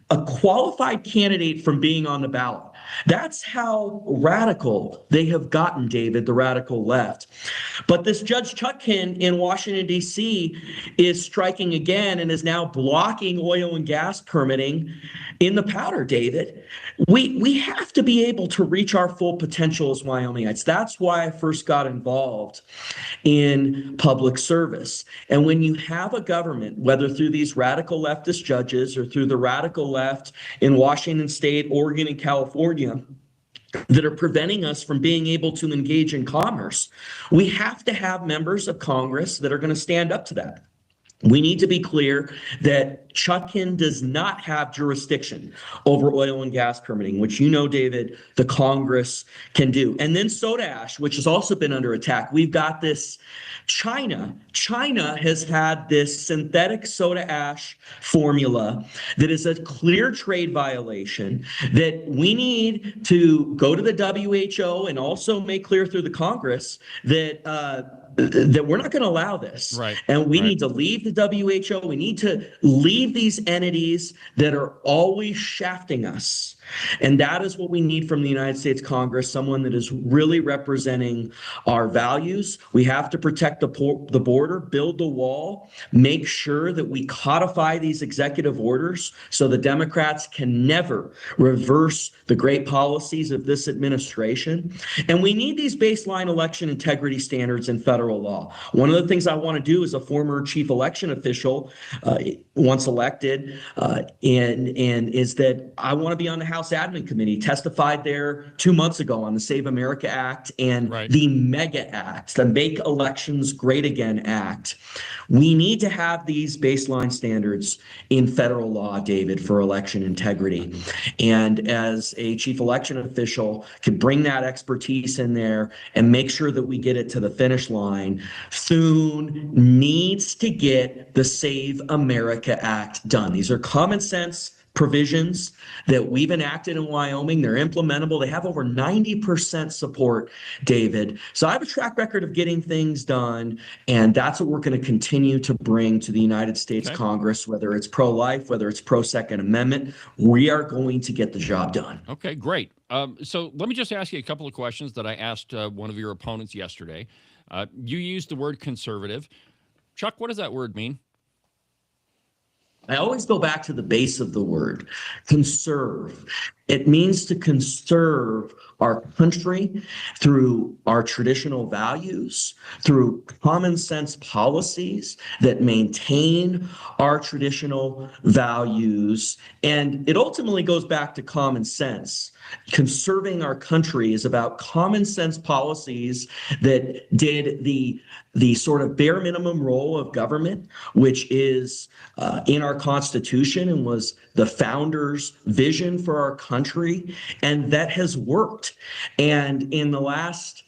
a qualified candidate from being on the ballot. That's how radical they have gotten, David, the radical left. But this Judge Chutkan in Washington, D.C. is striking again and is now blocking oil and gas permitting in the powder, David. We have to be able to reach our full potential as Wyomingites. That's why I first got involved in public service. And when you have a government, whether through these radical leftist judges or through the radical left in Washington State, Oregon, and California, that are preventing us from being able to engage in commerce, we have to have members of Congress that are going to stand up to that. We need to be clear that Chutkan does not have jurisdiction over oil and gas permitting, which you know, David, the Congress can do. And then soda ash, which has also been under attack. We've got this China has had this synthetic soda ash formula that is a clear trade violation that we need to go to the WHO and also make clear through the Congress that we're not going to allow this. Right. And we need to leave the WHO. We need to leave these entities that are always shafting us. And that is what we need from the United States Congress, someone that is really representing our values. We have to protect the border, build the wall, make sure that we codify these executive orders so the Democrats can never reverse the great policies of this administration. And we need these baseline election integrity standards in federal law. One of the things I want to do as a former chief election official, once elected, and is that I want to be on the House House Admin Committee, testified there 2 months ago on the Save America Act and Right. the MEGA Act, the Make Elections Great Again Act. We need to have these baseline standards in federal law, David, for election integrity. And as a chief election official, can bring that expertise in there and make sure that we get it to the finish line. Thune needs to get the Save America Act done. These are common sense provisions that we've enacted in Wyoming. They're implementable. They have over 90% support, David. So I have a track record of getting things done, and that's what we're going to continue to bring to the United States Congress, whether it's pro-life, whether it's pro-Second Amendment. We are going to get the job done. Okay, great. So let me just ask you a couple of questions that I asked one of your opponents yesterday. You used the word conservative. Chuck, what does that word mean? I always go back to the base of the word, conserve. It means to conserve our country through our traditional values, through common sense policies that maintain our traditional values. And it ultimately goes back to common sense. Conserving our country is about common sense policies that did the sort of bare minimum role of government, which is in our Constitution and was the founders' vision for our country, and that has worked. And in the last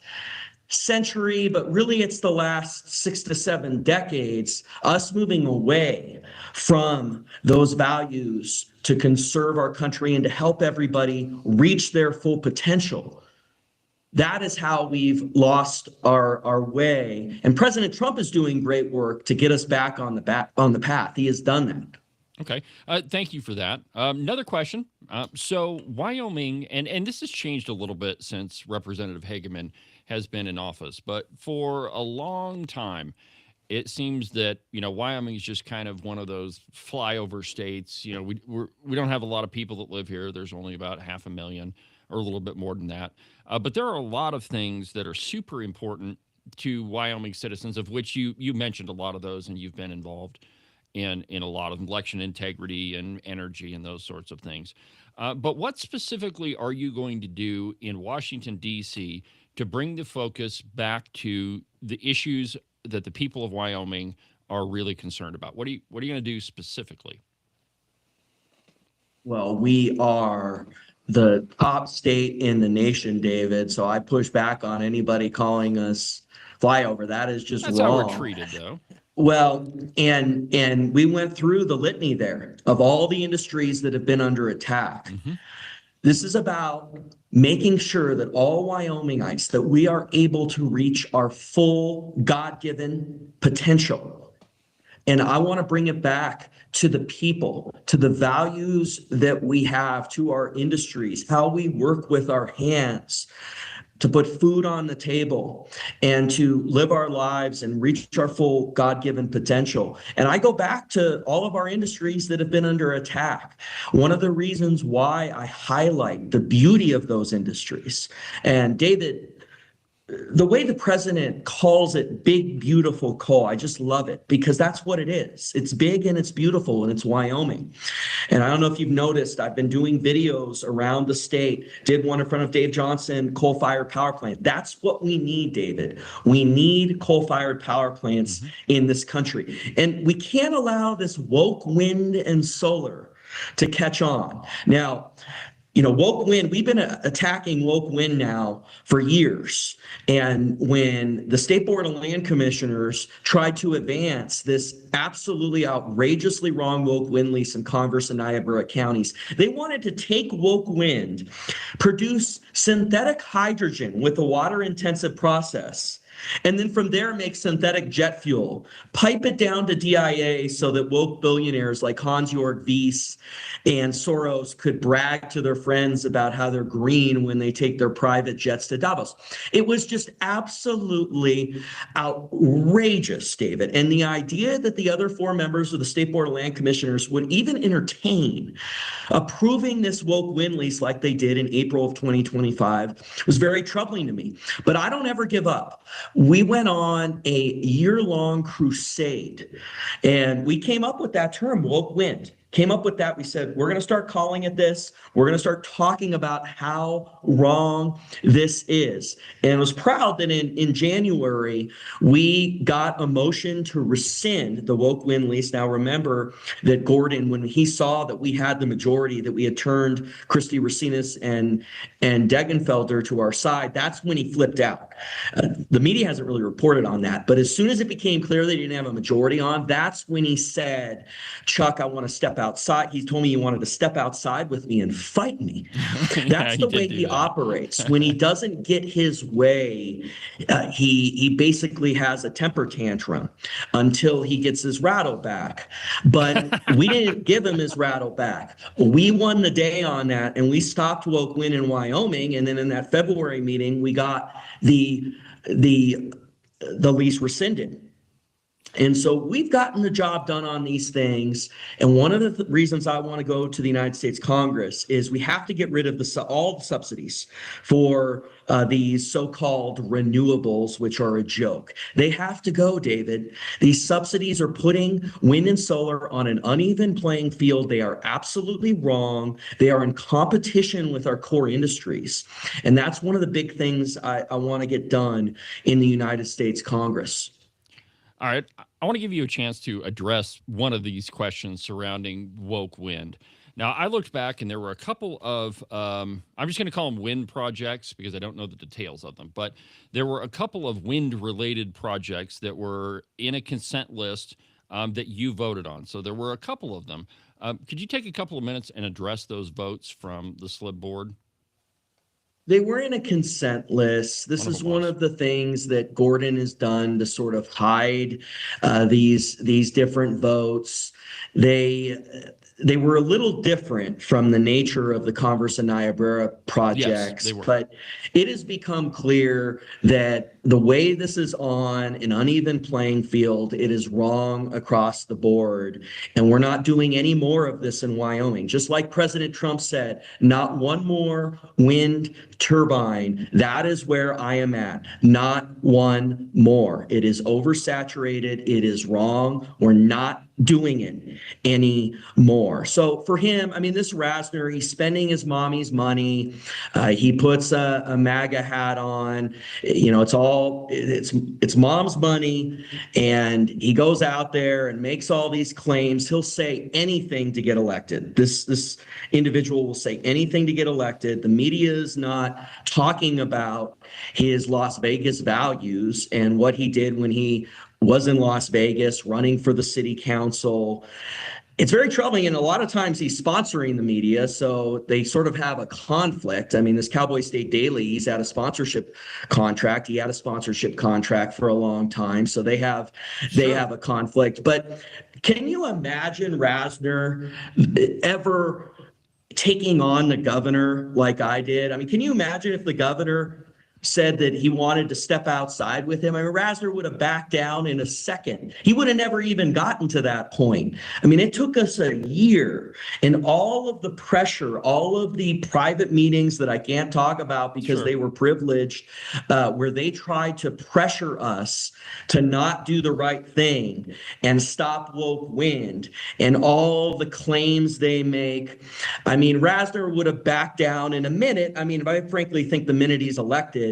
century, but really it's the last 6 to 7 decades, us moving away from those values to conserve our country and to help everybody reach their full potential. That is how we've lost our way. And President Trump is doing great work to get us back on the path. He has done that. Okay. Thank you for that. Another question. So Wyoming, and this has changed a little bit since Representative Hageman has been in office, but for a long time, it seems that, Wyoming is just kind of one of those flyover states. We don't have a lot of people that live here. There's only about 500,000 or a little bit more than that. But there are a lot of things that are super important to Wyoming citizens, of which you mentioned a lot of those, and you've been involved in a lot of election integrity and energy and those sorts of things. But what specifically are you going to do in Washington, D.C. to bring the focus back to the issues that the people of Wyoming are really concerned about? What are you going to do specifically? Well, we are the top state in the nation, David. So I push back on anybody calling us flyover. That is just That's wrong. how we're treated, though. Well, and we went through the litany there of all the industries that have been under attack. Mm-hmm. This is about making sure that all Wyomingites, that we are able to reach our full God-given potential. And I want to bring it back to the people, to the values that we have, to our industries, how we work with our hands to put food on the table and to live our lives and reach our full God-given potential. And I go back to all of our industries that have been under attack. One of the reasons why I highlight the beauty of those industries, and David, the way the president calls it big, beautiful coal, I just love it because that's what it is. It's big and it's beautiful and it's Wyoming. And I don't know if you've noticed, I've been doing videos around the state, did one in front of Dave Johnson, coal-fired power plant. That's what we need, David. We need coal-fired power plants in this country. And we can't allow this woke wind and solar to catch on. Now, woke wind, we've been attacking woke wind now for years. And when the State Board of Land Commissioners tried to advance this absolutely outrageously wrong woke wind lease in Converse and Niobrara counties, they wanted to take woke wind, produce synthetic hydrogen with a water-intensive process, and then from there make synthetic jet fuel, pipe it down to DIA so that woke billionaires like Hans-Jörg Wyss and Soros could brag to their friends about how they're green when they take their private jets to Davos. It was just absolutely outrageous, David. And the idea that the other 4 members of the State Board of Land Commissioners would even entertain approving this woke wind lease like they did in April of 2025 was very troubling to me. But I don't ever give up. We went on a year-long crusade, and we came up with that term, woke wind. came up with that. We said, we're going to start calling it this. We're going to start talking about how wrong this is. And I was proud that in January, we got a motion to rescind the woke win lease. Now, remember that Gordon, when he saw that we had the majority, that we had turned Christy Racinas and Degenfelder to our side, that's when he flipped out. The media hasn't really reported on that, but as soon as it became clear that he didn't have a majority on, that's when he said, Chuck, I want to step outside. He told me he wanted to step outside with me and fight me. That's the way he operates. When he doesn't get his way, he basically has a temper tantrum until he gets his rattle back. But we didn't give him his rattle back. We won the day on that, and we stopped woke win in Wyoming. And then in that February meeting, we got the lease rescinded. And so we've gotten the job done on these things. And one of the reasons I want to go to the United States Congress is we have to get rid of all the subsidies for these so-called renewables, which are a joke. They have to go, David. These subsidies are putting wind and solar on an uneven playing field. They are absolutely wrong. They are in competition with our core industries. And that's one of the big things I want to get done in the United States Congress. All right. I want to give you a chance to address one of these questions surrounding woke wind. Now, I looked back and there were a couple of, I'm just going to call them wind projects because I don't know the details of them, but there were a couple of wind-related projects that were in a consent list that you voted on. So there were a couple of them. Could you take a couple of minutes and address those votes from the SLIB board? They were in a consent list. This is one of the things that Gordon has done to sort of hide these different votes. They were a little different from the nature of the Converse and Niobrara projects, yes, but it has become clear that the way this is on an uneven playing field, it is wrong across the board. And we're not doing any more of this in Wyoming. Just like President Trump said, not one more wind turbine. That is where I am at. Not one more. It is oversaturated. It is wrong. We're not doing it anymore. So for him, I mean, this Rasner, he's spending his mommy's money. He puts a MAGA hat on. You know, it's mom's money, and he goes out there and makes all these claims. He'll say anything to get elected. This individual will say anything to get elected. The media is not talking about his Las Vegas values and what he did when he was in Las Vegas running for the city council. It's very troubling, and a lot of times he's sponsoring the media, so they sort of have a conflict. I mean, this Cowboy State Daily, he's had a sponsorship contract. He had a sponsorship contract for a long time, so they have a conflict. But can you imagine Rasner ever taking on the governor like I did? I mean, can you imagine if the governor said that he wanted to step outside with him? I mean, Rasner would have backed down in a second. He would have never even gotten to that point. I mean, it took us a year, and all of the pressure, all of the private meetings that I can't talk about because they were privileged, where they tried to pressure us to not do the right thing and stop woke wind, and all the claims they make. I mean, Rasner would have backed down in a minute. I mean, I frankly think the minute he's elected,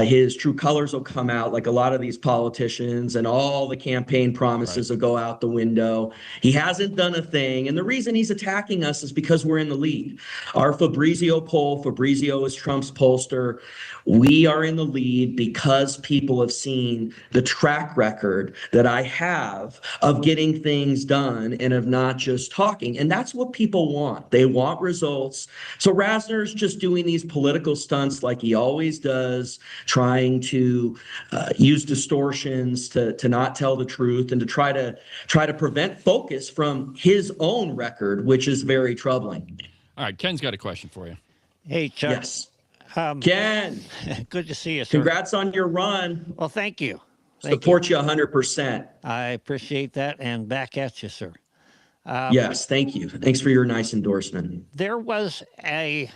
his true colors will come out, like a lot of these politicians, and all the campaign promises will go out the window. He hasn't done a thing. And the reason he's attacking us is because we're in the lead. Our Fabrizio poll, Fabrizio is Trump's pollster. We are in the lead because people have seen the track record that I have of getting things done and of not just talking. And that's what people want. They want results. So Rasner's just doing these political stunts like he always does, trying to use distortions to not tell the truth and to try to prevent focus from his own record, which is very troubling. All right, Ken's got a question for you. Hey, Chuck. Yes. Ken, Good to see you, sir. congrats on your run. Well, thank you. Thank Support you 100%. I appreciate that, and back at you, sir. Yes, thank you. Thanks for your nice endorsement. There was an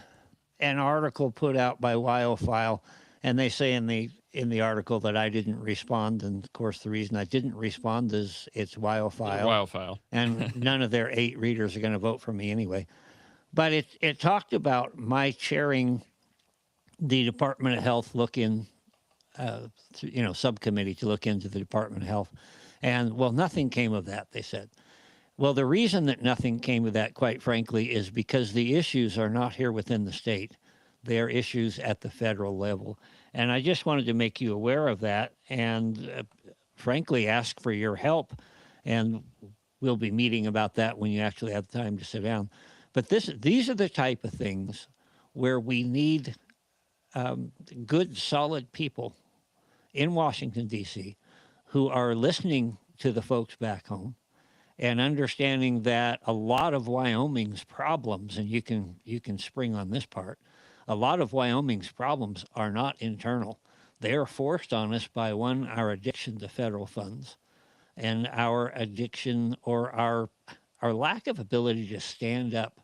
article put out by Wyophile, and they say in in the article that I didn't respond, and of course the reason I didn't respond is it's Wildfile, Wildfile. and none of their 8 readers are going to vote for me anyway. But it talked about my chairing the Department of Health subcommittee to look into the Department of Health, and well, nothing came of that. They said. Well, the reason that nothing came of that, quite frankly, is because the issues are not here within the state. They are issues at the federal level. And I just wanted to make you aware of that and, frankly, ask for your help. And we'll be meeting about that when you actually have time to sit down. But these are the type of things where we need good, solid people in Washington, D.C., who are listening to the folks back home and understanding that a lot of Wyoming's problems, and you can spring on this part, a lot of Wyoming's problems are not internal. They are forced on us by, one, our addiction to federal funds, and our addiction or our lack of ability to stand up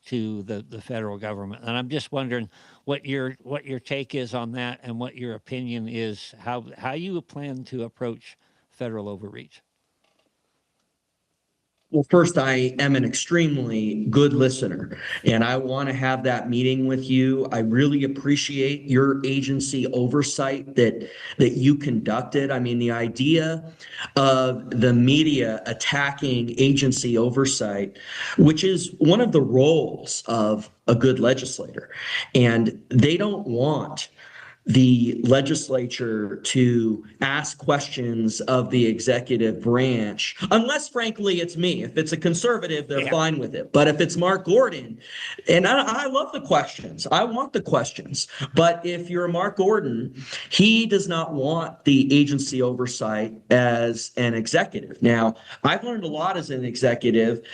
to the federal government. And I'm just wondering what your take is on that, and what your opinion is, how you plan to approach federal overreach. Well, first, I am an extremely good listener, and I want to have that meeting with you. I really appreciate your agency oversight that you conducted. I mean, the idea of the media attacking agency oversight, which is one of the roles of a good legislator, and they don't want the legislature to ask questions of the executive branch, unless, frankly, it's me. If it's a conservative, they're fine with it. But if it's Mark Gordon, and I love the questions, I want the questions. But if you're Mark Gordon, he does not want the agency oversight as an executive. Now, I've learned a lot as an executive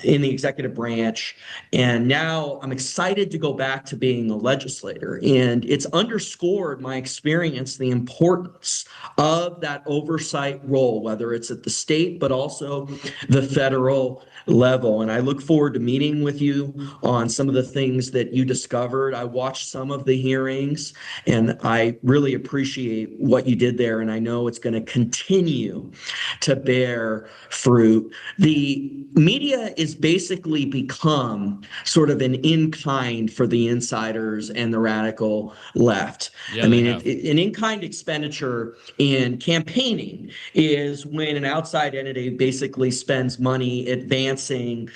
in the executive branch, and now I'm excited to go back to being a legislator. And it's underscored my experience, the importance of that oversight role, whether it's at the state, but also the federal level. And I look forward to meeting with you on some of the things that you discovered. I watched some of the hearings, and I really appreciate what you did there. And I know it's going to continue to bear fruit. The media is basically become sort of an in-kind for the insiders and the radical left. Yeah, I mean, an in-kind expenditure in campaigning is when an outside entity basically spends money advancing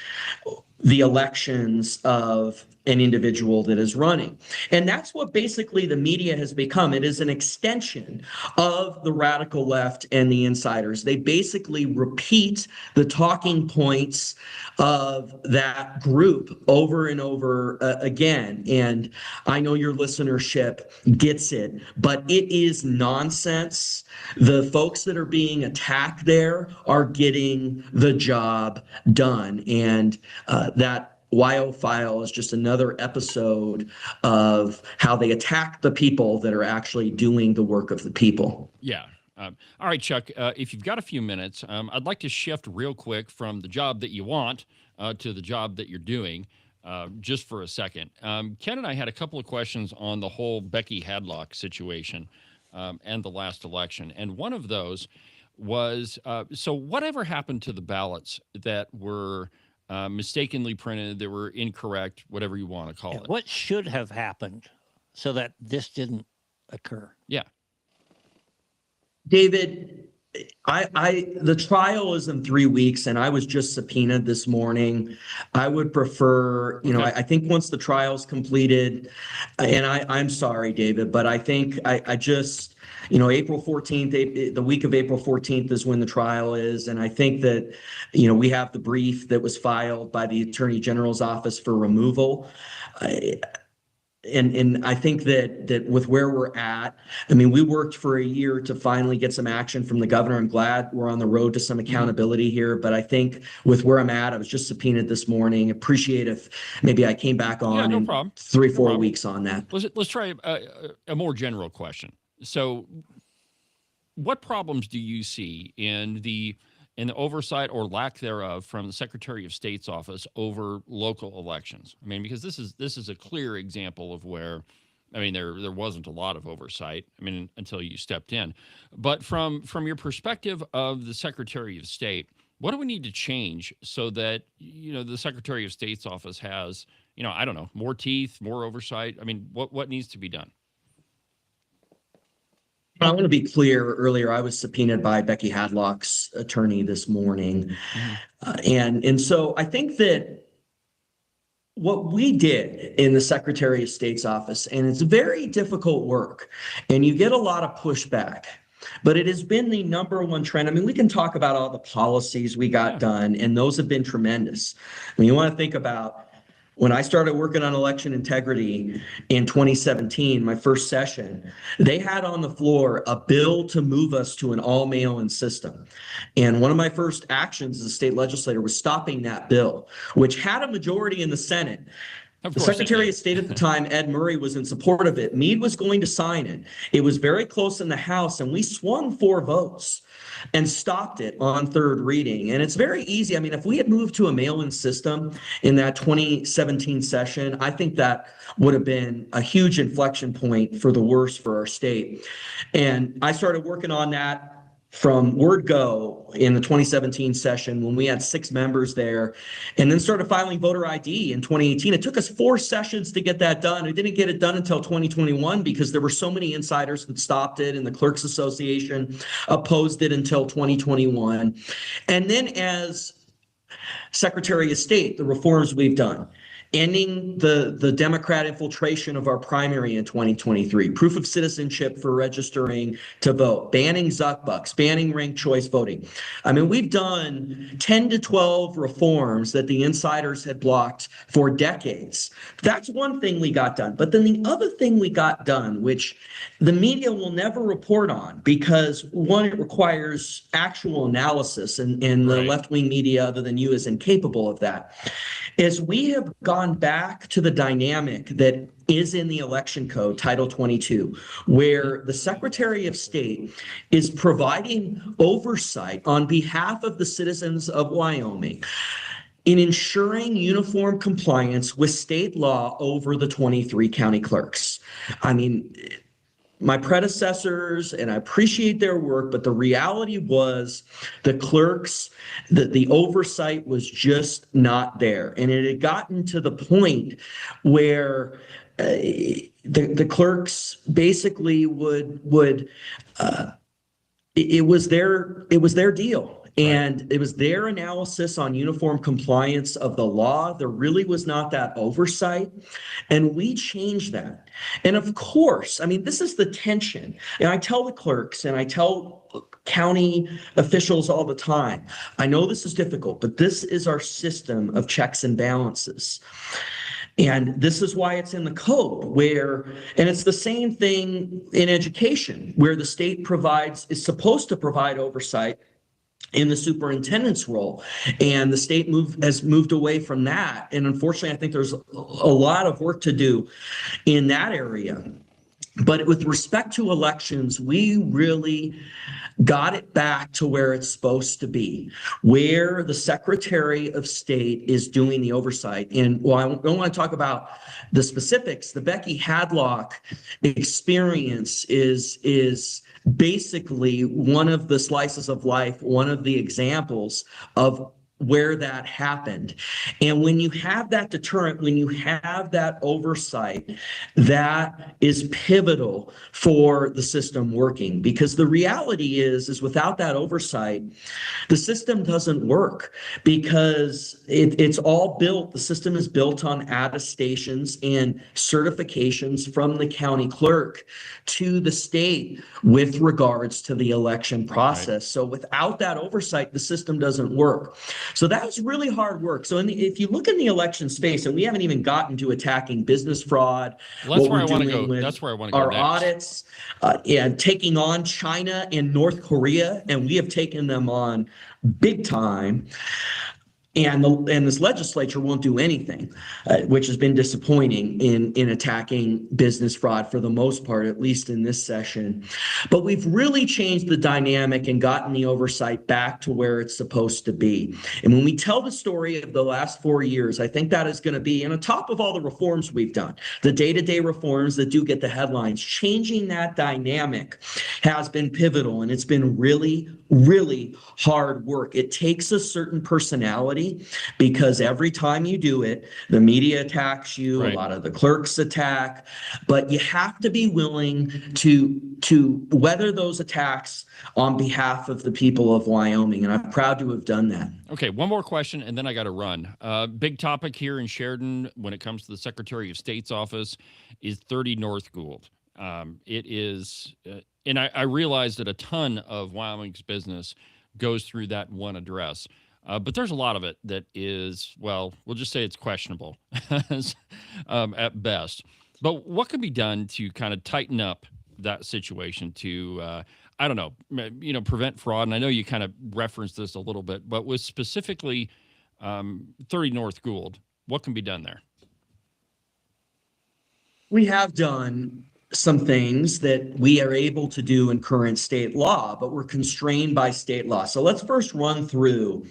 the elections of an individual that is running. And that's what basically the media has become. It is an extension of the radical left and the insiders. They basically repeat the talking points of that group over and over again. And I know your listenership gets it, but it is nonsense. The folks that are being attacked there are getting the job done. And that Wildfile is just another episode of how they attack the people that are actually doing the work of the people. Yeah. All right, Chuck, if you've got a few minutes, I'd like to shift real quick from the job that you want to the job that you're doing, just for a second. Ken and I had a couple of questions on the whole Becky Hadlock situation and the last election. And one of those was, so whatever happened to the ballots that were mistakenly printed, that were incorrect, whatever you want to call it? What should have happened so that this didn't occur? Yeah. David, the trial is in 3 weeks, and I was just subpoenaed this morning. I would prefer, I think once the trial's completed, and I'm sorry, David, but I think I just, April 14th, the week of April 14th is when the trial is. And I think that, we have the brief that was filed by the Attorney General's office for removal. And I think that with where we're at, I mean, we worked for a year to finally get some action from the governor. I'm glad we're on the road to some accountability here, but I think with where I'm at, I was just subpoenaed this morning. Appreciate if maybe I came back on no in problem. 3-4 weeks on that. Let's try a more general question. So what problems do you see in the oversight or lack thereof from the Secretary of State's office over local elections? I mean, because this is a clear example of where I mean, there wasn't a lot of oversight. I mean, until you stepped in. But from your perspective of the Secretary of State, what do we need to change so that the Secretary of State's office has I don't know, more teeth, more oversight? I mean, what needs to be done? I want to be clear. Earlier, I was subpoenaed by Becky Hadlock's attorney this morning, and so I think that what we did in the Secretary of State's office, and it's very difficult work, and you get a lot of pushback, but it has been the number one trend. I mean, we can talk about all the policies we got done, and those have been tremendous. I mean, you want to think about when I started working on election integrity in 2017, my first session, they had on the floor a bill to move us to an all mail-in system. And one of my first actions as a state legislator was stopping that bill, which had a majority in the Senate. The Secretary of State at the time, Ed Murray, was in support of it. Meade was going to sign it. It was very close in the House, and we swung 4 votes and stopped it on third reading. And it's very easy. I mean, if we had moved to a mail-in system in that 2017 session, I think that would have been a huge inflection point for the worse for our state. And I started working on that from word go in the 2017 session when we had 6 members there, and then started filing voter ID in 2018. It took us 4 sessions to get that done. We didn't get it done until 2021 because there were so many insiders that stopped it, and the Clerks Association opposed it until 2021. And then as Secretary of State, the reforms we've done, ending the Democrat infiltration of our primary in 2023, proof of citizenship for registering to vote, banning Zuck bucks, banning ranked choice voting. I mean, we've done 10 to 12 reforms that the insiders had blocked for decades. That's one thing we got done. But then the other thing we got done, which the media will never report on because, one, it requires actual analysis, and the left-wing media, other than you, is incapable of that, is we have gone back to the dynamic that is in the election code, Title 22, where the Secretary of State is providing oversight on behalf of the citizens of Wyoming in ensuring uniform compliance with state law over the 23 county clerks. I mean, my predecessors, and I appreciate their work, but the reality was the clerks, the oversight was just not there. And it had gotten to the point where the clerks basically it was their deal. And it was their analysis on uniform compliance of the law. There really was not that oversight. And we changed that. And of course, I mean, this is the tension. And I tell the clerks and I tell county officials all the time, I know this is difficult, but this is our system of checks and balances. And this is why it's in the code and it's the same thing in education, where the state is supposed to provide oversight in the superintendent's role, and the state has moved away from that. And unfortunately, I think there's a lot of work to do in that area. But with respect to elections, we really got it back to where it's supposed to be, where the Secretary of State is doing the oversight. And while I don't want to talk about the specifics, the Becky Hadlock experience is basically one of the slices of life, one of the examples of where that happened. And when you have that deterrent, when you have that oversight, that is pivotal for the system working. Because the reality is without that oversight, the system doesn't work, because it's all built, the system is built on attestations and certifications from the county clerk to the state with regards to the election process. Right. So without that oversight, the system doesn't work. So that was really hard work. So if you look in the election space, and we haven't even gotten to attacking business fraud, well, that's where I want to go. That's where I want to go. Our audits, and taking on China and North Korea, and we have taken them on big time. And this legislature won't do anything, which has been disappointing in attacking business fraud for the most part, at least in this session. But we've really changed the dynamic and gotten the oversight back to where it's supposed to be. And when we tell the story of the last 4 years, I think that is going to be, and on top of all the reforms we've done, the day-to-day reforms that do get the headlines, changing that dynamic has been pivotal, and it's been really, really hard work. It takes a certain personality, because every time you do it, the media attacks you, Right. a lot of the clerks attack, but you have to be willing to weather those attacks on behalf of the people of Wyoming, and I'm proud to have done that. Okay, one more question, and then I got to run. Big topic here in Sheridan when it comes to the Secretary of State's office is 30 North Gould. It is, and I realize that a ton of Wyoming's business goes through that one address. But there's a lot of it that is, well, we'll just say it's questionable at best. But what can be done to kind of tighten up that situation to, I don't know, prevent fraud? And I know you kind of referenced this a little bit, but with specifically 30 North Gould, what can be done there? We have done some things that we are able to do in current state law, but we're constrained by state law. So let's first run through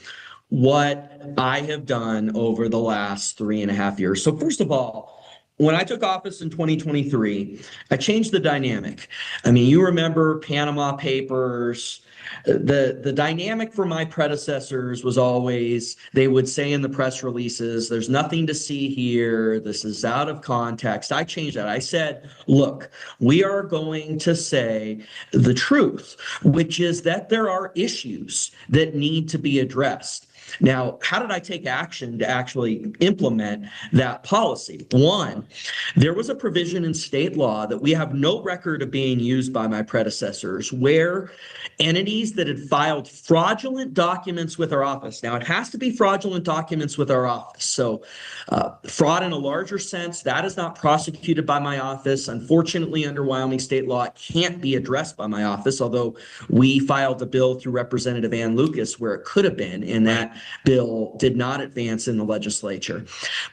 what I have done over the last 3.5 years. So first of all, when I took office in 2023, I changed the dynamic. I mean, you remember Panama Papers. The dynamic for my predecessors was always, they would say in the press releases, there's nothing to see here. This is out of context. I changed that. I said, look, we are going to say the truth, which is that there are issues that need to be addressed. Now, how did I take action to actually implement that policy? One, there was a provision in state law that we have no record of being used by my predecessors where entities that had filed fraudulent documents with our office. Now, it has to be fraudulent documents with our office. So fraud in a larger sense, that is not prosecuted by my office. Unfortunately, under Wyoming state law, it can't be addressed by my office, although we filed a bill through Representative Ann Lucas where it could have been, and that bill did not advance in the legislature.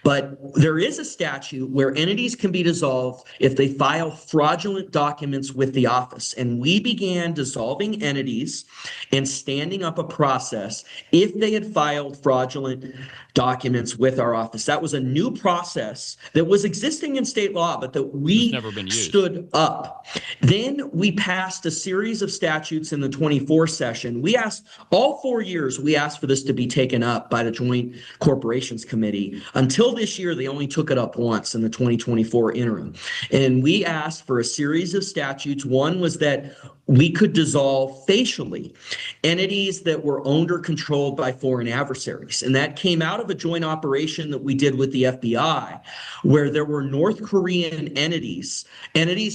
But there is a statute where entities can be dissolved if they file fraudulent documents with the office. And we began dissolving entities and standing up a process if they had filed fraudulent documents with our office. That was a new process that was existing in state law, but that we never been used. Stood up. Then we passed a series of statutes in the 24 session. We asked, all 4 years, we asked for this to be taken up by the Joint Corporations Committee. Until this year, they only took it up once in the 2024 interim. And we asked for a series of statutes. One was that we could dissolve facially entities that were owned or controlled by foreign adversaries. And that came out of a joint operation that we did with the FBI, where there were North Korean entities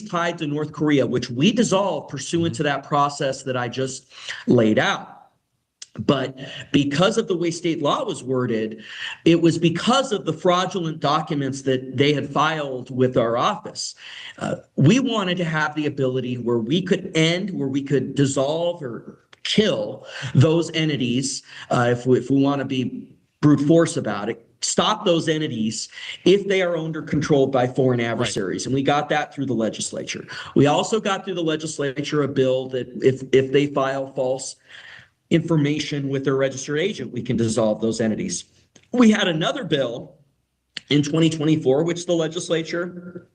tied to North Korea, which we dissolved pursuant to that process that I just laid out. But because of the way state law was worded, it was because of the fraudulent documents that they had filed with our office. We wanted to have the ability where we could dissolve or kill those entities, if we want to be brute force about it, stop those entities if they are owned or controlled by foreign adversaries. Right. And we got that through the legislature. We also got through the legislature a bill that if they file false information with their registered agent, we can dissolve those entities. We had another bill in 2024, which the legislature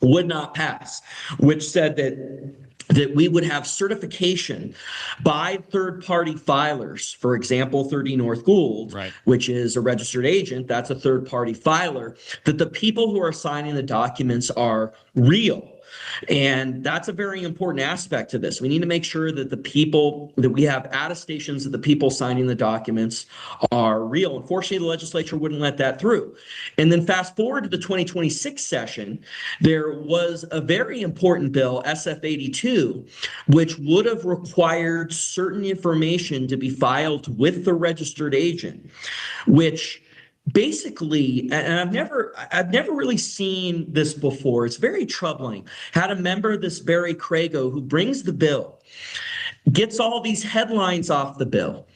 would not pass, which said that we would have certification by third-party filers. For example, 30 North Gould, right, which is a registered agent, that's a third-party filer, that the people who are signing the documents are real. And that's a very important aspect to this. We need to make sure that the people that we have attestations that the people signing the documents are real. Unfortunately, the legislature wouldn't let that through. And then fast forward to the 2026 session, there was a very important bill, SF 82, which would have required certain information to be filed with the registered agent, which basically, and I've never really seen this before. It's very troubling. Had a member, this Barry Crago, who brings the bill, gets all these headlines off the bill,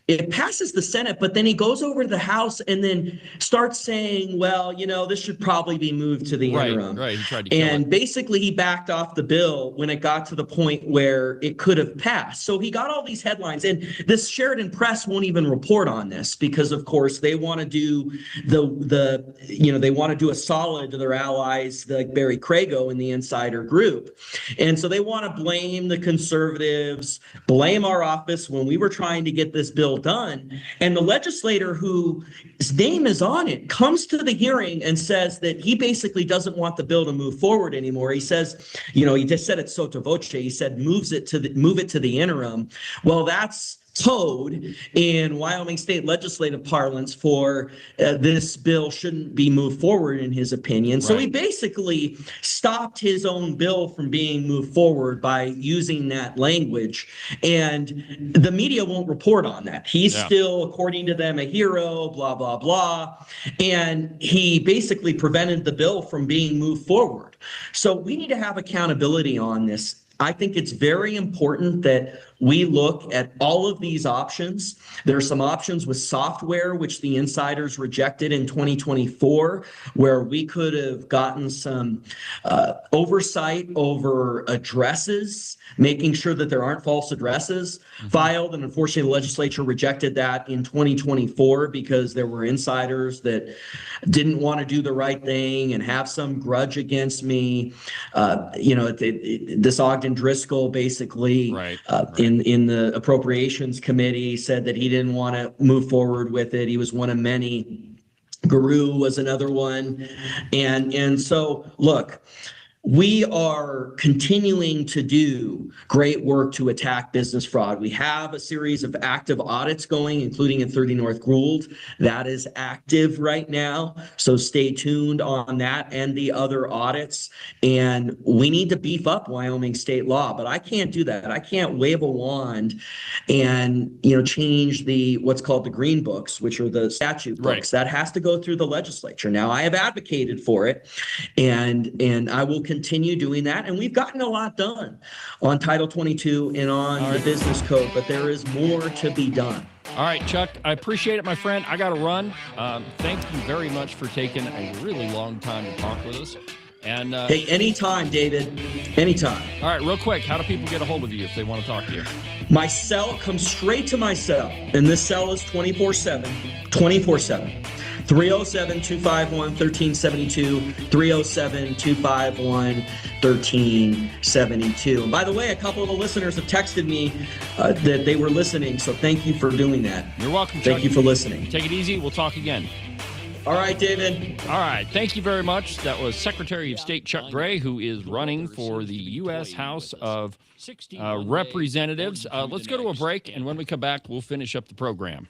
It passes the Senate, but then he goes over to the House and then starts saying, well, this should probably be moved to the interim. Right. He tried to kill And it. basically he backed off the bill when it got to the point where it could have passed. So he got all these headlines, and this Sheridan Press won't even report on this because, of course, they want to do they want to do a solid to their allies like Barry Crago in the insider group. And so they want to blame the conservatives, blame our office when we were trying to get this bill done. And the legislator whose name is on it comes to the hearing and says that he basically doesn't want the bill to move forward anymore. He says, he just said it sotto voce. He said move it to the interim. Well, that's code in Wyoming state legislative parlance for this bill shouldn't be moved forward, in his opinion. So he basically stopped his own bill from being moved forward by using that language. And the media won't report on that. He's still, according to them, a hero, blah, blah, blah. And he basically prevented the bill from being moved forward. So we need to have accountability on this. I think it's very important that we look at all of these options. There are some options with software, which the insiders rejected in 2024, where we could have gotten some oversight over addresses, making sure that there aren't false addresses filed. And unfortunately, the legislature rejected that in 2024 because there were insiders that didn't want to do the right thing and have some grudge against me. This Ogden Driscoll basically in the Appropriations Committee said that he didn't want to move forward with it. He was one of many. Guru was another one. And so, look, we are continuing to do great work to attack business fraud. We have a series of active audits going, including in 30 North Gould. That is active right now. So stay tuned on that and the other audits. And we need to beef up Wyoming state law, but I can't do that. I can't wave a wand and, change what's called the green books, which are the statute books. That has to go through the legislature. Now, I have advocated for it, and I will continue doing that. And we've gotten a lot done on Title 22 and on the business code, but there is more to be done. All right, Chuck, I appreciate it, my friend. I got to run. Thank you very much for taking a really long time to talk with us. And hey, anytime, David. Anytime. All right, real quick, how do people get a hold of you if they want to talk to you? My cell comes straight to my cell, and this cell is 24/7, 24/7. 307-251-1372, 307-251-1372. And by the way, a couple of the listeners have texted me that they were listening, so thank you for doing that. You're welcome, Chuck. Thank you for listening. Take it easy. We'll talk again. All right, David. All right. Thank you very much. That was Secretary of State Chuck Gray, who is running for the U.S. House of Representatives. Let's go to a break, and when we come back, we'll finish up the program.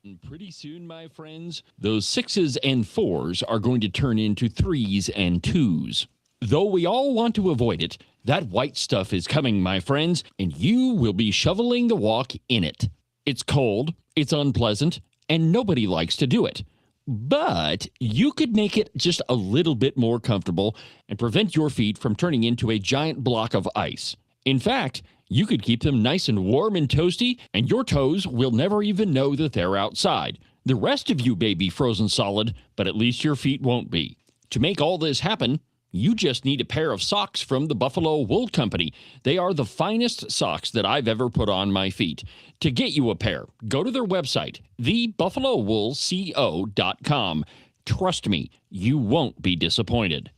And pretty soon, my friends, those 6s and 4s are going to turn into 3s and 2s. Though we all want to avoid it, that white stuff is coming, my friends, and you will be shoveling the walk in it. It's cold, it's unpleasant, and nobody likes to do it. But you could make it just a little bit more comfortable and prevent your feet from turning into a giant block of ice. In fact, you could keep them nice and warm and toasty, and your toes will never even know that they're outside. The rest of you may be frozen solid, but at least your feet won't be. To make all this happen, you just need a pair of socks from the Buffalo Wool Company. They are the finest socks that I've ever put on my feet. To get you a pair, go to their website, thebuffalowoolco.com. Trust me, you won't be disappointed.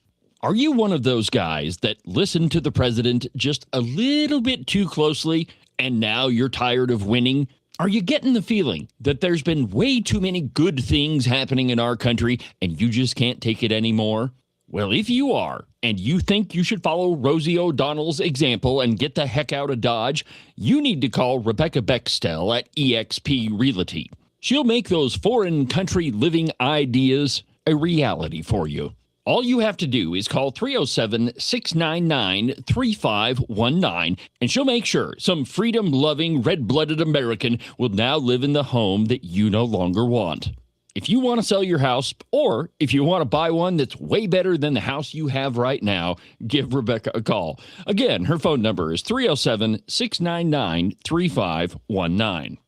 Are you one of those guys that listen to the president just a little bit too closely and now you're tired of winning? Are you getting the feeling that there's been way too many good things happening in our country and you just can't take it anymore? Well, if you are, and you think you should follow Rosie O'Donnell's example and get the heck out of Dodge, you need to call Rebecca Bextel at eXp Realty. She'll make those foreign country living ideas a reality for you. All you have to do is call 307-699-3519, and she'll make sure some freedom-loving, red-blooded American will now live in the home that you no longer want. If you want to sell your house, or if you want to buy one that's way better than the house you have right now, give Rebecca a call. Again, her phone number is 307-699-3519.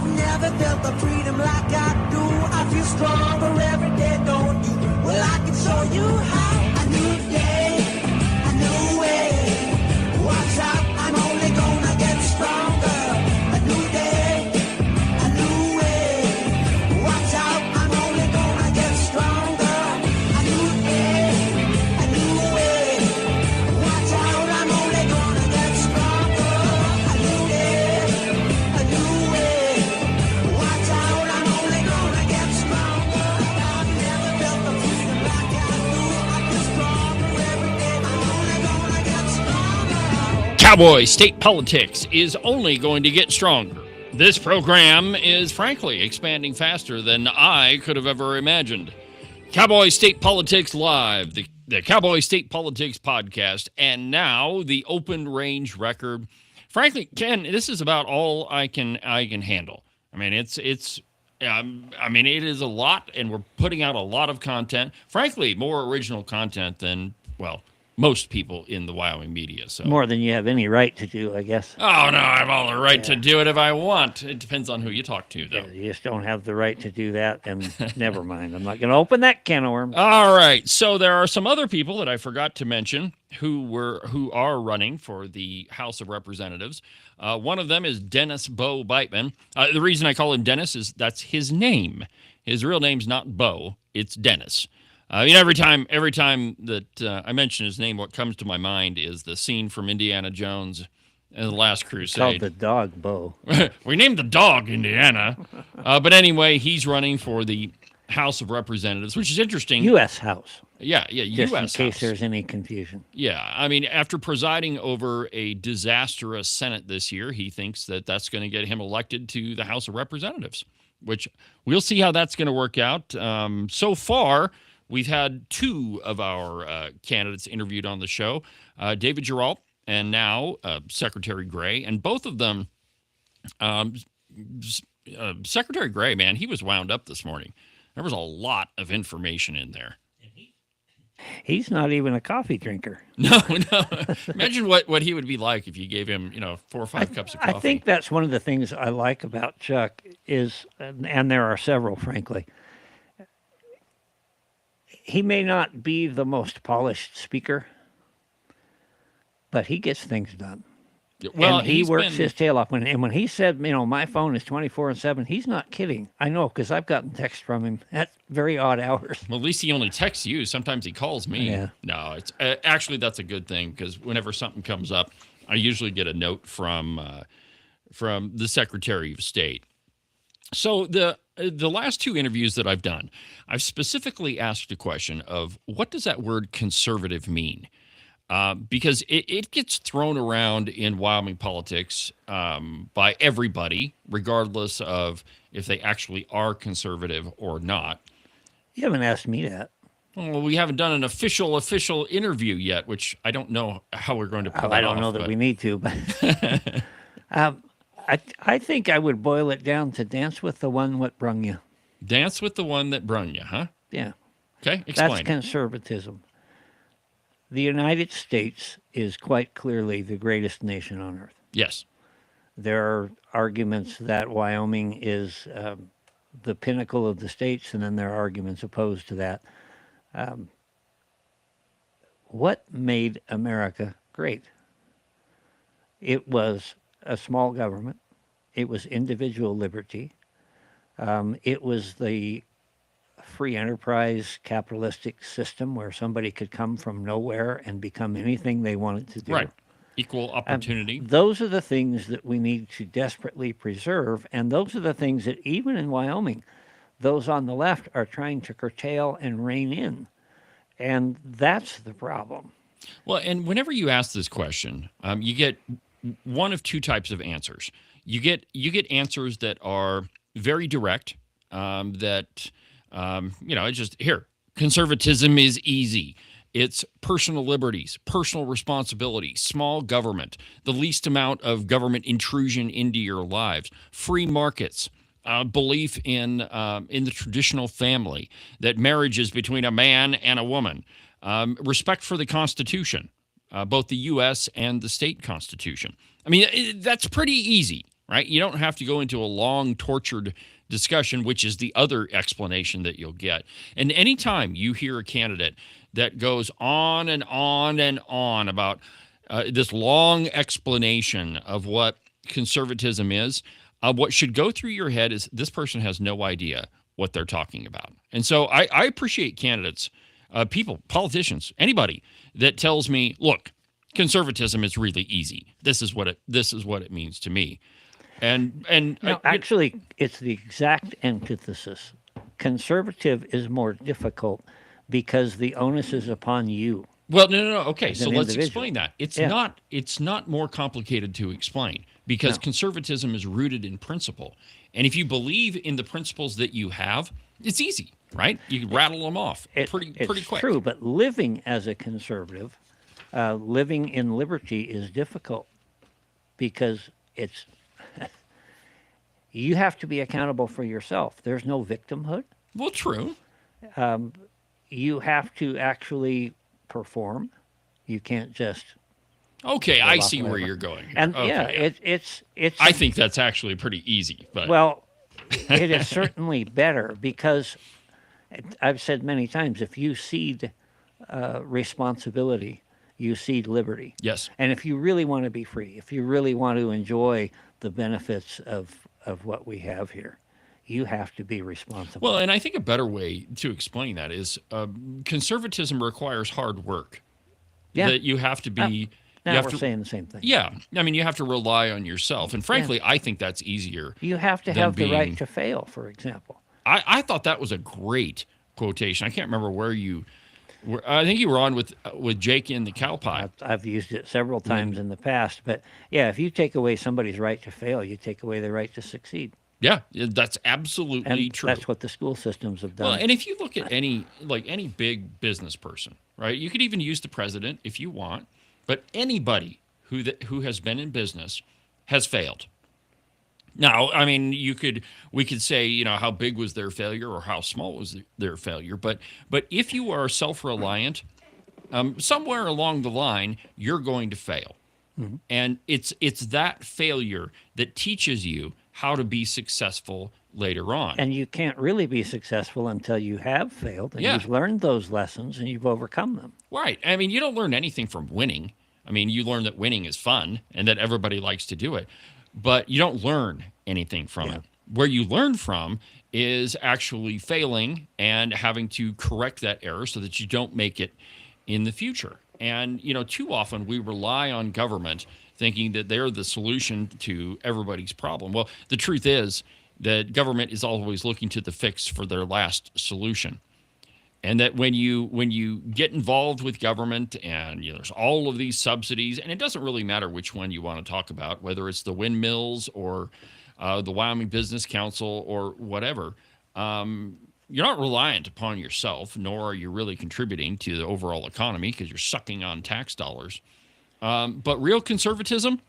I've never felt the freedom like I do. I feel stronger every day, don't you? Well, I can show you how. A new day, a new way. Watch out, I'm only gonna get stronger. A new day, a new way. Watch out, I'm only gonna get stronger. A new day, a new way. Watch out, I'm only gonna get stronger. A new day, a new way. Watch out, I'm only gonna get stronger. I've never felt the freedom like I do. I feel stronger every day. I'm only gonna get stronger. Cowboy State Politics is only going to get stronger. This program is frankly expanding faster than I could have ever imagined. Cowboy State Politics Live, the Cowboy State Politics podcast, and now the open range record. Frankly, Ken, this is about all I can handle. I mean, it is a lot, and we're putting out a lot of content. Frankly, more original content than, well, most people in the Wyoming media. So More than you have any right to do, I guess. Oh, no, I have all the right to do it if I want. It depends on who you talk to, though. You just don't have the right to do that, and never mind. I'm not going to open that can of worms. All right. So there are some other people that I forgot to mention who are running for the House of Representatives. One of them is Dennis Bo Beitman. The reason I call him Dennis is that's his name. His real name's not Bo. It's Dennis. Every time that I mention his name, what comes to my mind is the scene from Indiana Jones and the Last Called Crusade. the dog Bo. We named the dog Indiana. But anyway, he's running for the House of Representatives, which is interesting. U.S. House. Yeah, Just U.S. in case House. there's any confusion. Yeah, I mean, after presiding over a disastrous Senate this year, he thinks that that's going to get him elected to the House of Representatives, which we'll see how that's going to work out. So far, we've had two of our candidates interviewed on the show, David Geralt and now Secretary Gray, and both of them, Secretary Gray, man, he was wound up this morning. There was a lot of information in there. He's not even a coffee drinker. No. Imagine what he would be like if you gave him, 4 or 5 cups of coffee. I think that's one of the things I like about Chuck is, and there are several, frankly, he may not be the most polished speaker, but he gets things done. Well, and he works his tail off. And when he said, my phone is 24/7, he's not kidding. I know, because I've gotten text from him at very odd hours. Well, at least he only texts you. Sometimes he calls me. Yeah. No, it's actually that's a good thing, because whenever something comes up, I usually get a note from the Secretary of State. So the last 2 interviews that I've done, I've specifically asked a question of what does that word conservative mean? Because it gets thrown around in Wyoming politics by everybody, regardless of if they actually are conservative or not. You haven't asked me that. Well, we haven't done an official interview yet, which I don't know how we're going to pull I it don't off, know that but we need to, but I think I would boil it down to dance with the one what brung you. Dance with the one that brung you, huh? Yeah. Okay, That's explain. conservatism. The United States is quite clearly the greatest nation on earth. Yes. There are arguments that Wyoming is the pinnacle of the states, and then there are arguments opposed to that. What made America great? It was a small government. It was individual liberty. It was the free enterprise capitalistic system where somebody could come from nowhere and become anything they wanted to do. Right. Equal opportunity. Those are the things that we need to desperately preserve, and those are the things that even in Wyoming, those on the left are trying to curtail and rein in, and that's the problem. Well, and whenever you ask this question, you get one of 2 types of answers. You get answers that are very direct, it's just here. Conservatism is easy. It's personal liberties, personal responsibility, small government, the least amount of government intrusion into your lives, free markets, belief in the traditional family, that marriage is between a man and a woman, respect for the Constitution, both the U.S. and the state Constitution. I mean, that's pretty easy. right? You don't have to go into a long, tortured discussion, which is the other explanation that you'll get. And anytime you hear a candidate that goes on and on and on about this long explanation of what conservatism is, what should go through your head is this person has no idea what they're talking about. And so I appreciate candidates, people, politicians, anybody that tells me, look, conservatism is really easy. This is what it means to me. And no, actually, it's the exact antithesis. Conservative is more difficult because the onus is upon you. Well, no. Okay, as so an let's individual. explain that. It's Yeah. not more complicated to explain because No. conservatism is rooted in principle. And if you believe in the principles that you have, it's easy, right? You can rattle them off pretty It's quick. true, but living as a conservative, living in liberty is difficult because it's you have to be accountable for yourself. There's no victimhood. Well, true. You have to actually perform. You can't just Okay, go I off see where whatever. you're going. Here. And Okay, yeah, it's I think that's actually pretty easy. But well, it is certainly better because I've said many times, if you cede responsibility, you cede liberty. yes. And if you really want to be free, if you really want to enjoy the benefits of what we have here, you have to be responsible. Well, and I think a better way to explain that is conservatism requires hard work. Yeah. That you have to be. you now have we're to, saying the same thing. Yeah, I mean, you have to rely on yourself, and frankly, I think that's easier. You have to than have the right being- to fail, for example. I thought that was a great quotation. I can't remember where you were. I think you were on with Jake in the cow pie. I've used it several times in the past, but yeah, if you take away somebody's right to fail, you take away their right to succeed. Yeah, that's absolutely And true. that's what the school systems have done. Well, and if you look at any big business person, right? You could even use the president if you want, but anybody who has been in business has failed. Now, I mean, we could say, how big was their failure or how small was their failure, but if you are self-reliant, somewhere along the line, you're going to fail. Mm-hmm. And it's that failure that teaches you how to be successful later on. And you can't really be successful until you have failed and Yeah. you've learned those lessons and you've overcome them. Right. I mean, you don't learn anything from winning. I mean, you learn that winning is fun and that everybody likes to do it, but you don't learn anything from it. Where you learn from is actually failing and having to correct that error so that you don't make it in the future. And, too often we rely on government thinking that they're the solution to everybody's problem. Well, the truth is that government is always looking to the fix for their last solution. And that when you get involved with government and there's all of these subsidies, and it doesn't really matter which one you want to talk about, whether it's the windmills or the Wyoming Business Council or whatever, you're not reliant upon yourself, nor are you really contributing to the overall economy because you're sucking on tax dollars. But real conservatism,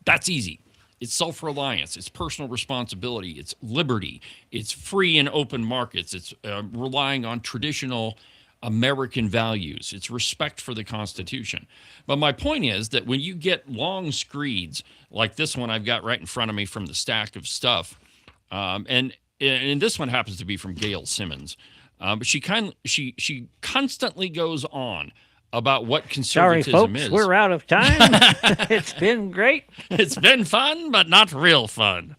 that's easy. It's self-reliance. It's personal responsibility. It's liberty. It's free and open markets. It's relying on traditional American values. It's respect for the Constitution. But my point is that when you get long screeds like this one I've got right in front of me from the stack of stuff, and this one happens to be from Gail Simmons, but she constantly goes on about what Sorry, conservatism folks, is. we're out of time. It's been great. It's been fun, but not real fun.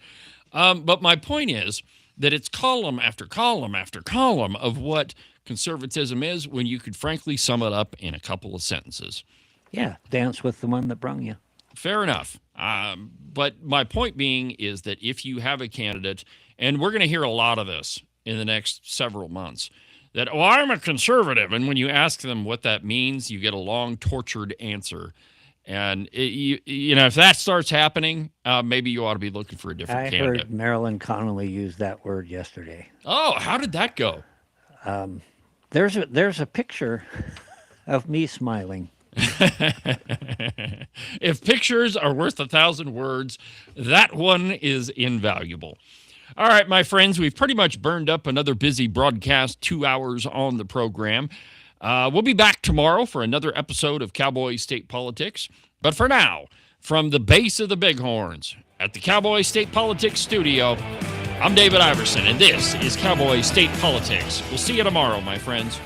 But my point is that it's column after column after column of what conservatism is when you could frankly sum it up in a couple of sentences. Yeah, dance with the one that brung you. Fair enough. But my point being is that if you have a candidate, and we're going to hear a lot of this in the next several months, that, I'm a conservative. And when you ask them what that means, you get a long, tortured answer. And, if that starts happening, maybe you ought to be looking for a different I candidate. heard Marilyn Connolly use that word yesterday. Oh, how did that go? There's a picture of me smiling. If pictures are worth 1,000 words, that one is invaluable. All right, my friends, we've pretty much burned up another busy broadcast, 2 hours on the program. We'll be back tomorrow for another episode of Cowboy State Politics. But for now, from the base of the Bighorns, at the Cowboy State Politics Studio. I'm David Iverson, and this is Cowboy State Politics. We'll see you tomorrow, my friends.